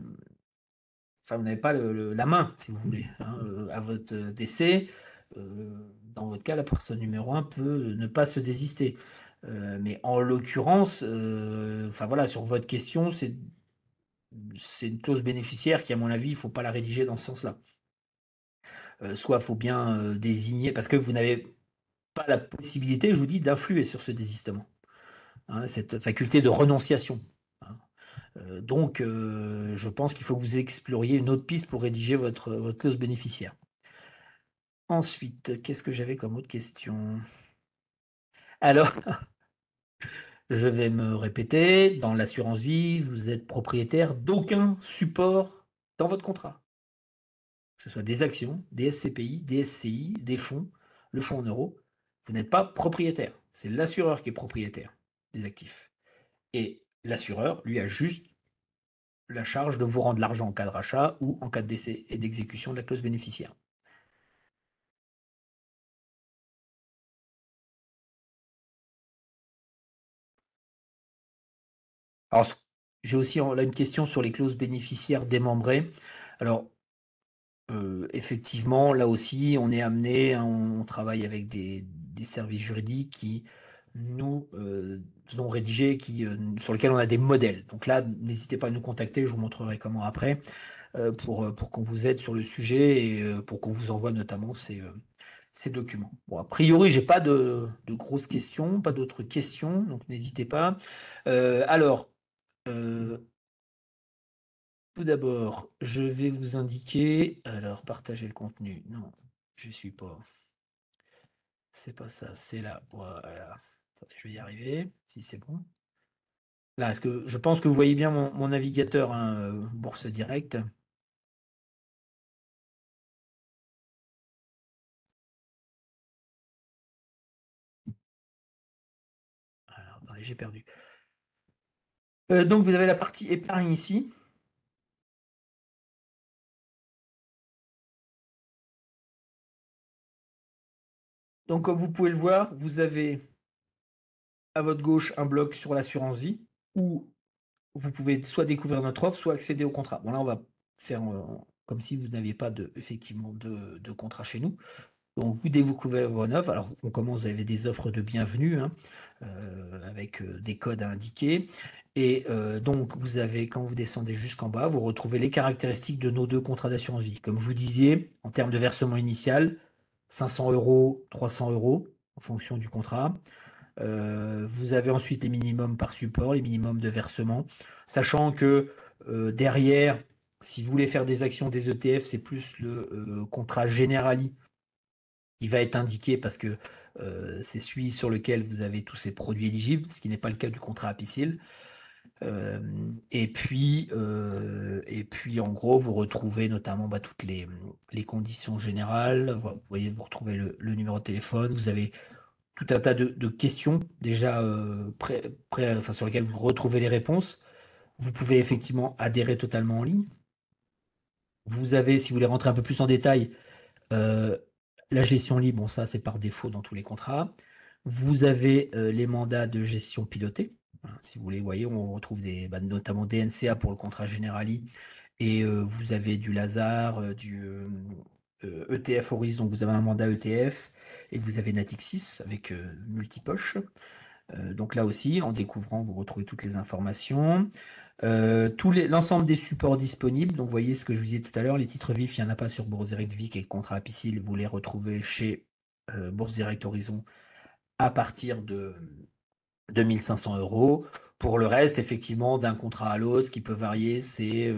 [SPEAKER 1] Enfin, vous n'avez pas la main, si vous voulez, hein, à votre décès. Dans votre cas, la personne numéro 1 peut ne pas se désister. Mais en l'occurrence, enfin voilà, sur votre question, c'est une clause bénéficiaire qui, à mon avis, il faut pas la rédiger dans ce sens-là. Soit il faut bien, désigner parce que vous n'avez pas la possibilité, je vous dis, d'influer sur ce désistement, hein, cette faculté de renonciation, hein. Donc je pense qu'il faut que vous exploriez une autre piste pour rédiger votre clause bénéficiaire. Ensuite, qu'est-ce que j'avais comme autre question? Alors, je vais me répéter, dans l'assurance vie, vous êtes propriétaire d'aucun support dans votre contrat. Que ce soit des actions, des SCPI, des SCI, des fonds, le fonds en euros. Vous n'êtes pas propriétaire. C'est l'assureur qui est propriétaire des actifs. Et l'assureur, lui, a juste la charge de vous rendre l'argent en cas de rachat ou en cas de décès et d'exécution de la clause bénéficiaire. Alors, j'ai aussi là une question sur les clauses bénéficiaires démembrées. Alors, effectivement, là aussi, on est amené, hein, on travaille avec des services juridiques qui nous ont rédigé, sur lesquels on a des modèles. Donc là, n'hésitez pas à nous contacter, je vous montrerai comment après, pour qu'on vous aide sur le sujet et pour qu'on vous envoie notamment ces documents. Bon, a priori, j'ai pas de grosses questions, pas d'autres questions, donc n'hésitez pas. Alors, euh, tout d'abord, je vais vous indiquer, alors partager le contenu, non, je suis pas, c'est pas ça, c'est là, voilà. Attendez, je vais y arriver, si c'est bon. Là, est-ce que je pense que vous voyez bien mon navigateur, hein, Bourse Direct. Alors, attendez, j'ai perdu. Donc vous avez la partie épargne ici. Donc comme vous pouvez le voir, vous avez à votre gauche un bloc sur l'assurance vie où vous pouvez soit découvrir notre offre, soit accéder au contrat. Bon là, on va faire comme si vous n'aviez pas effectivement de contrat chez nous. Donc vous découvrez vos offres. Alors on commence, vous avez des offres de bienvenue, hein, avec des codes à indiquer. Et donc vous avez, quand vous descendez jusqu'en bas, vous retrouvez les caractéristiques de nos deux contrats d'assurance vie. Comme je vous disais, en termes de versement initial, 500 euros, 300 euros en fonction du contrat. Vous avez ensuite les minimums par support, les minimums de versement, sachant que derrière, si vous voulez faire des actions, des ETF, c'est plus le contrat Generali qui va être indiqué parce que c'est celui sur lequel vous avez tous ces produits éligibles, ce qui n'est pas le cas du contrat Apicil. Et puis, en gros, vous retrouvez notamment toutes les conditions générales. Vous voyez, vous retrouvez le numéro de téléphone. Vous avez tout un tas de questions déjà enfin, sur lesquelles vous retrouvez les réponses. Vous pouvez effectivement adhérer totalement en ligne. Vous avez, si vous voulez rentrer un peu plus en détail, euh, la gestion libre, bon ça c'est par défaut dans tous les contrats. Vous avez les mandats de gestion pilotée. Voilà, si vous voulez, vous voyez, on retrouve notamment DNCA pour le contrat Generali. Et vous avez du Lazare, du ETF Horizon, donc vous avez un mandat ETF. Et vous avez Natixis avec multipoche. Donc là aussi, en découvrant, vous retrouvez toutes les informations. L'ensemble des supports disponibles, donc vous voyez ce que je vous disais tout à l'heure, les titres vifs, il n'y en a pas sur Bourse Direct Vic et le contrat Apicil, vous les retrouvez chez Bourse Direct Horizon à partir de 2500 euros. Pour le reste, effectivement, d'un contrat à l'autre, ce qui peut varier, c'est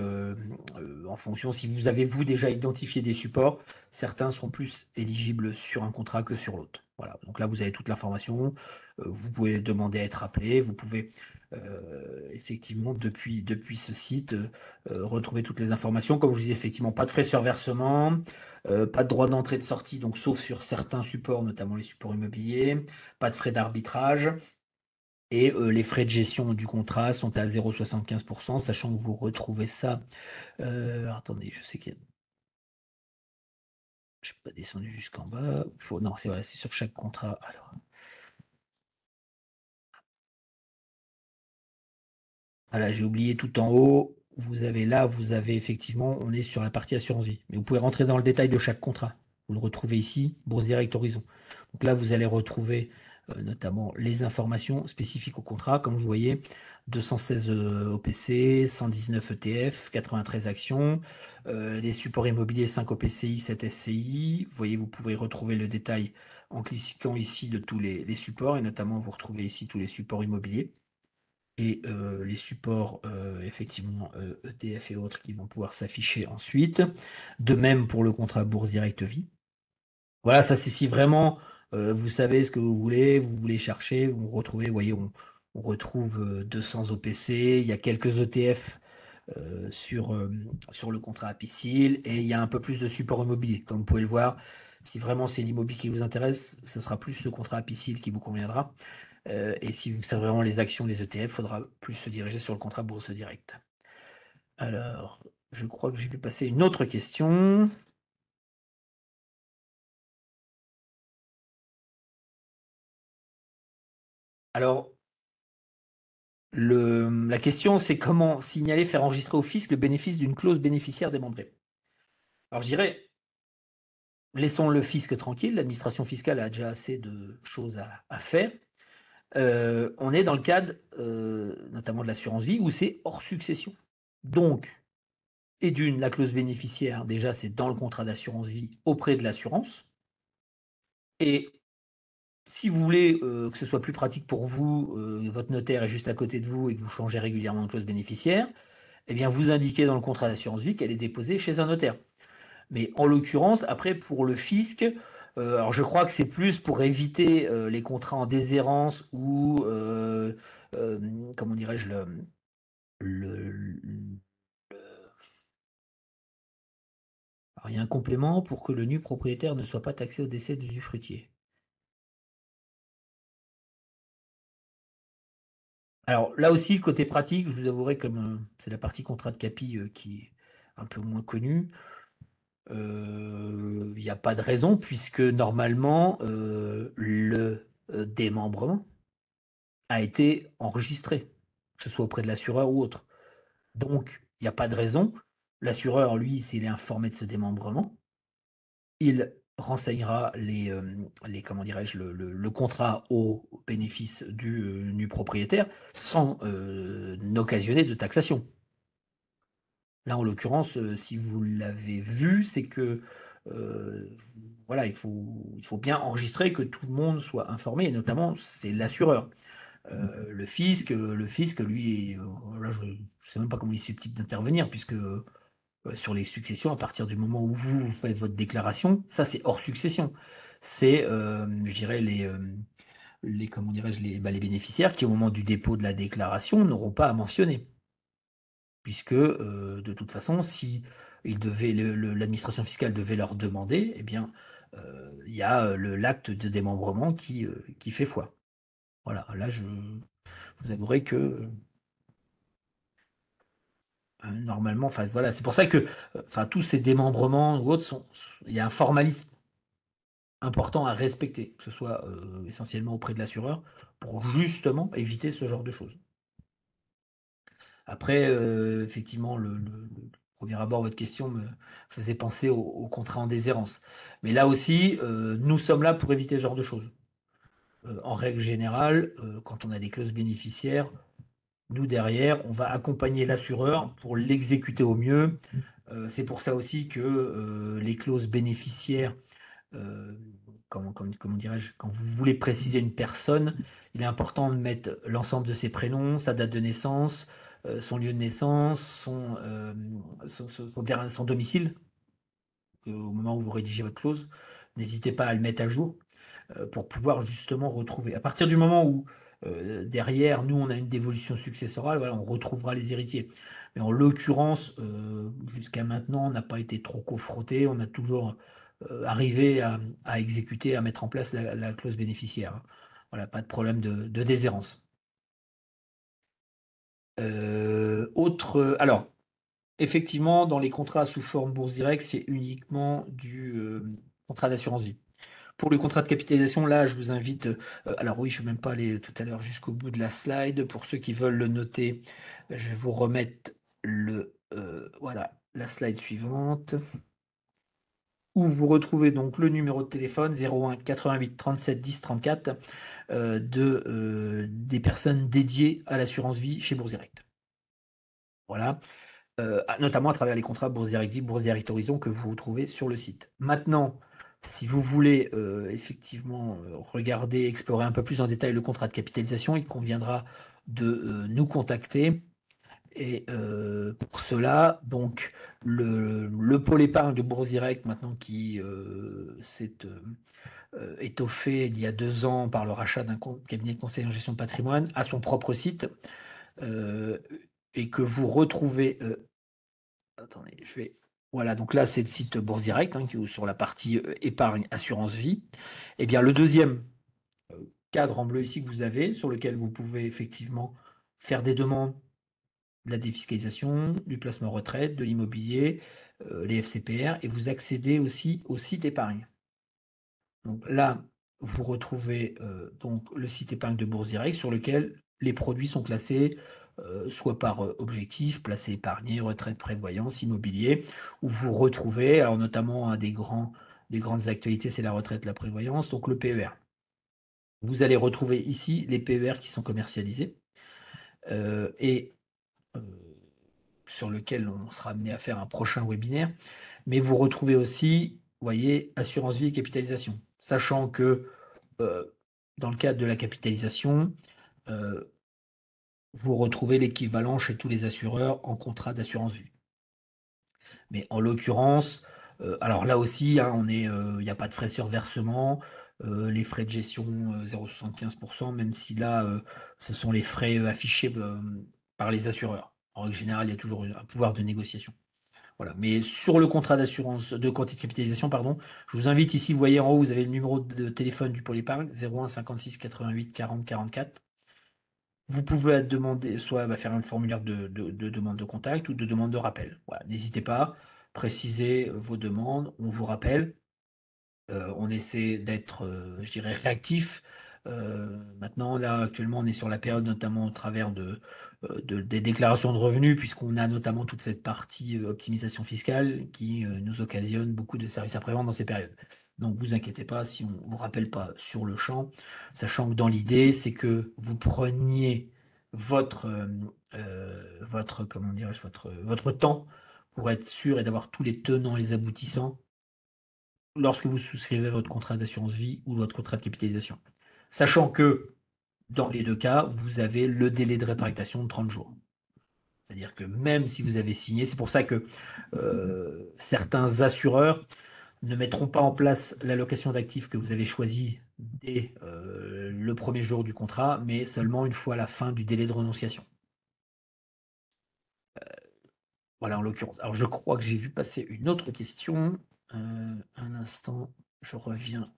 [SPEAKER 1] en fonction, si vous avez, vous, déjà identifié des supports, certains seront plus éligibles sur un contrat que sur l'autre. Voilà, donc là, vous avez toute l'information. Vous pouvez demander à être appelé. Vous pouvez, effectivement, depuis ce site, retrouver toutes les informations. Comme je vous disais, effectivement, pas de frais sur versement, pas de droit d'entrée et de sortie, donc sauf sur certains supports, notamment les supports immobiliers, pas de frais d'arbitrage. Et les frais de gestion du contrat sont à 0,75%, sachant que vous retrouvez ça. Alors, attendez, je sais qu'il y a. Je ne suis pas descendu jusqu'en bas. Non, c'est vrai, c'est sur chaque contrat. Alors, voilà, j'ai oublié tout en haut. Vous avez effectivement, on est sur la partie assurance vie. Mais vous pouvez rentrer dans le détail de chaque contrat. Vous le retrouvez ici, Bourse Direct Horizon. Donc là, vous allez retrouver notamment les informations spécifiques au contrat, comme vous voyez, 216 OPC, 119 ETF, 93 actions, les supports immobiliers 5 OPCI, 7 SCI. Vous voyez, vous pouvez retrouver le détail en cliquant ici de tous les supports, et notamment vous retrouvez ici tous les supports immobiliers et les supports effectivement ETF et autres qui vont pouvoir s'afficher ensuite. De même pour le contrat Bourse Direct Vie. Voilà, ça c'est si vraiment vous savez ce que vous voulez chercher, vous retrouvez, vous voyez, on retrouve 200 OPC, il y a quelques ETF sur le contrat Apicil et il y a un peu plus de support immobilier. Comme vous pouvez le voir, si vraiment c'est l'immobilier qui vous intéresse, ce sera plus le contrat Apicil qui vous conviendra. Et si vous savez vraiment les actions, les ETF, il faudra plus se diriger sur le contrat Bourse Direct. Alors, je crois que j'ai vu passer une autre question. Alors, la question, c'est comment signaler, faire enregistrer au fisc le bénéfice d'une clause bénéficiaire démembrée. Alors, je dirais, laissons le fisc tranquille, l'administration fiscale a déjà assez de choses à faire. On est dans le cadre, notamment de l'assurance vie, où c'est hors succession. Donc, et d'une, la clause bénéficiaire, déjà, c'est dans le contrat d'assurance vie auprès de l'assurance. Et si vous voulez que ce soit plus pratique pour vous, votre notaire est juste à côté de vous et que vous changez régulièrement de clause bénéficiaire, eh bien, vous indiquez dans le contrat d'assurance vie qu'elle est déposée chez un notaire. Mais en l'occurrence, après, pour le fisc, alors je crois que c'est plus pour éviter les contrats en déshérence ou, euh, comment dirais-je, le- alors, il y a un complément pour que le nu propriétaire ne soit pas taxé au décès du usufruitier. Alors là aussi, côté pratique, je vous avouerai, comme c'est la partie contrat de capi qui est un peu moins connue, il n'y a pas de raison puisque normalement le démembrement a été enregistré, que ce soit auprès de l'assureur ou autre. Donc, il n'y a pas de raison. L'assureur, lui, s'il est informé de ce démembrement, il renseignera comment dirais-je, le contrat au bénéfice du propriétaire sans n'occasionner de taxation. Là, en l'occurrence, si vous l'avez vu, c'est que voilà, il faut bien enregistrer que tout le monde soit informé, et notamment c'est l'assureur. Le fisc, lui, là, je ne sais même pas comment il est susceptible d'intervenir, puisque sur les successions, à partir du moment où vous faites votre déclaration, ça c'est hors succession. C'est, je dirais, comment dirais-je, les bénéficiaires qui, au moment du dépôt de la déclaration, n'auront pas à mentionner. Puisque, de toute façon, si l'administration fiscale devait leur demander, eh bien, il y a l'acte de démembrement qui fait foi. Voilà, là, je vous avouerai que normalement, enfin voilà, c'est pour ça que enfin, tous ces démembrements ou autres il y a un formalisme important à respecter, que ce soit essentiellement auprès de l'assureur, pour justement éviter ce genre de choses. Après, effectivement, le premier abord, votre question me faisait penser au contrat en déshérence. Mais là aussi, nous sommes là pour éviter ce genre de choses. En règle générale, quand on a des clauses bénéficiaires, nous derrière, on va accompagner l'assureur pour l'exécuter au mieux. C'est pour ça aussi que les clauses bénéficiaires, euh, comment dirais-je, quand vous voulez préciser une personne, il est important de mettre l'ensemble de ses prénoms, sa date de naissance, son lieu de naissance, son domicile, au moment où vous rédigez votre clause. N'hésitez pas à le mettre à jour pour pouvoir justement retrouver. À partir du moment où derrière, nous, on a une dévolution successorale, voilà, on retrouvera les héritiers. Mais en l'occurrence, jusqu'à maintenant, on n'a pas été trop confronté, on a toujours arrivé à exécuter, à mettre en place la clause bénéficiaire, hein. Voilà, pas de problème de déshérence. Alors, effectivement, dans les contrats sous forme bourse directe, c'est uniquement du contrat d'assurance vie. Pour le contrat de capitalisation, là, je vous invite. Alors oui, je ne vais même pas aller tout à l'heure jusqu'au bout de la slide. Pour ceux qui veulent le noter, je vais vous remettre voilà, la slide suivante. où vous retrouvez donc le numéro de téléphone 01 88 37 10 34 des personnes dédiées à l'assurance vie chez Bourse Direct. Voilà, notamment à travers les contrats Bourse Direct Vie, Bourse Direct Horizon que vous retrouvez sur le site. Maintenant, si vous voulez, effectivement, regarder, explorer un peu plus en détail le contrat de capitalisation, il conviendra de, nous contacter et pour cela, donc le pôle épargne de Bourse Direct maintenant qui, s'est, étoffé il y a 2 ans par le rachat d'un cabinet de conseil en gestion de patrimoine, a son propre site, heu et que vous retrouvez, attendez, je vais voilà, donc là, c'est le site Bourse Direct, hein, qui est sur la partie, épargne assurance vie. Et bien le deuxième cadre en bleu ici que vous avez, sur lequel vous pouvez effectivement faire des demandes, de la défiscalisation, du placement retraite, de l'immobilier, les FCPR, et vous accédez aussi au site épargne. Donc là, vous retrouvez, donc le site épargne de Bourse Direct sur lequel les produits sont classés, soit par, objectif, placé, épargné, retraite, prévoyance, immobilier, où vous retrouvez, alors notamment un des grandes actualités, c'est la retraite, la prévoyance, donc le PER. Vous allez retrouver ici les PER qui sont commercialisés, et heu, sur lequel on sera amené à faire un prochain webinaire. Mais vous retrouvez aussi, vous voyez, assurance vie et capitalisation. Sachant que, dans le cadre de la capitalisation, heu, vous retrouvez l'équivalent chez tous les assureurs en contrat d'assurance vie. Mais en l'occurrence, alors là aussi, hein, il y a pas de frais sur versement, les frais de gestion, 0,75, même si là, ce sont les frais, affichés, par les assureurs. En règle générale, il y a toujours un pouvoir de négociation. Voilà, mais sur le contrat d'assurance de quantité de capitalisation, pardon, je vous invite ici, vous voyez en haut, vous avez le numéro de téléphone du pôle épargne, 01 56 88 40 44. Vous pouvez demander, soit faire un formulaire de demande de contact ou de demande de rappel. Voilà, n'hésitez pas, précisez vos demandes, on vous rappelle. On essaie d'être, je dirais réactif. Maintenant là, actuellement, on est sur la période notamment au travers des déclarations de revenus puisqu'on a notamment toute cette partie, optimisation fiscale qui, nous occasionne beaucoup de services après-vente dans ces périodes. Donc vous inquiétez pas si on vous rappelle pas sur le champ, sachant que dans l'idée, c'est que vous preniez votre comment dirais-je? Votre temps pour être sûr et d'avoir tous les tenants et les aboutissants lorsque vous souscrivez votre contrat d'assurance vie ou votre contrat de capitalisation. Sachant que, dans les 2 cas, vous avez le délai de rétractation de 30 jours. C'est-à-dire que même si vous avez signé, c'est pour ça que, certains assureurs ne mettront pas en place l'allocation d'actifs que vous avez choisie dès, le 1er jour du contrat, mais seulement une fois la fin du délai de renonciation. Voilà, en l'occurrence. Alors je crois que j'ai vu passer une autre question. Un instant, je reviens.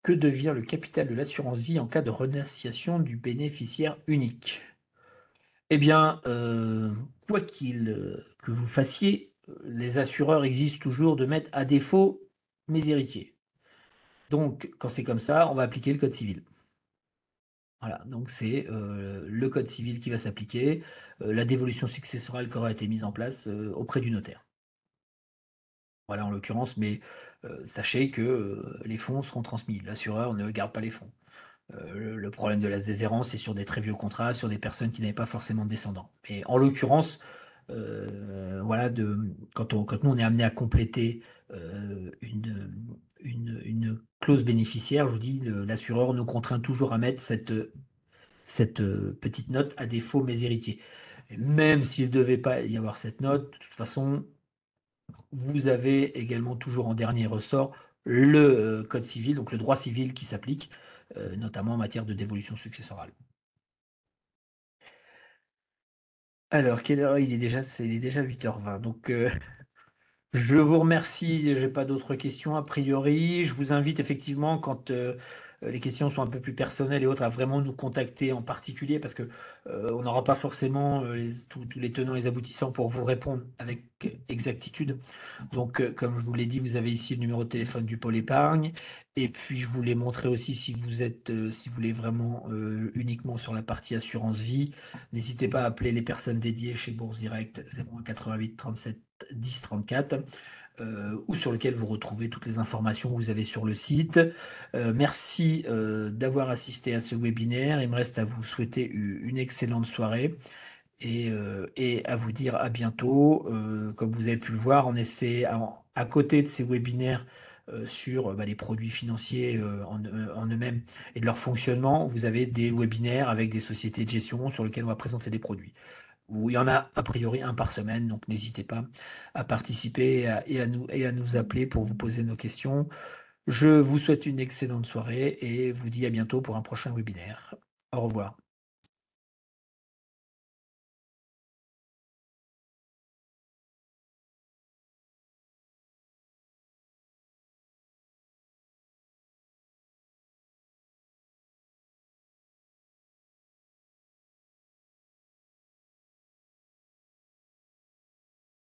[SPEAKER 1] Que devient le capital de l'assurance vie en cas de renonciation du bénéficiaire unique? Eh bien, quoi que vous fassiez, les assureurs existent toujours de mettre à défaut mes héritiers. Donc quand c'est comme ça, on va appliquer le code civil. Voilà, donc c'est, le code civil qui va s'appliquer, la dévolution successorale qui aura été mise en place, auprès du notaire. Voilà, en l'occurrence, mais, sachez que, les fonds seront transmis. L'assureur ne garde pas les fonds. Le problème de la déshérence, c'est sur des très vieux contrats, sur des personnes qui n'avaient pas forcément de descendants. Mais en l'occurrence, voilà, quand nous on est amené à compléter, une clause bénéficiaire, je vous dis, l'assureur nous contraint toujours à mettre cette, petite note à défaut mes héritiers. Et même s'il ne devait pas y avoir cette note, de toute façon, vous avez également toujours en dernier ressort le, code civil, donc le droit civil qui s'applique, notamment en matière de dévolution successorale. Alors, quelle heure il est déjà 8h20, donc je vous remercie, j'ai pas d'autres questions a priori. Je vous invite effectivement quand, les questions sont un peu plus personnelles et autres, à vraiment nous contacter en particulier parce que on n'aura pas forcément tous les tenants et les aboutissants pour vous répondre avec exactitude. Donc, comme je vous l'ai dit, vous avez ici le numéro de téléphone du pôle épargne. Et puis, je vous l'ai montré aussi si vous êtes, si vous voulez vraiment uniquement sur la partie assurance vie, n'hésitez pas à appeler les personnes dédiées chez Bourse Direct 01 88 37 10 34 ou sur lequel vous retrouvez toutes les informations que vous avez sur le site. Merci d'avoir assisté à ce webinaire. Il me reste à vous souhaiter une excellente soirée et à vous dire à bientôt. Comme vous avez pu le voir, on essaie à côté de ces webinaires sur les produits financiers en eux-mêmes et de leur fonctionnement, vous avez des webinaires avec des sociétés de gestion sur lesquelles on va présenter des produits. Où il y en a a priori un par semaine, donc n'hésitez pas à participer et à nous appeler pour vous poser nos questions. Je vous souhaite une excellente soirée et vous dis à bientôt pour un prochain webinaire. Au revoir.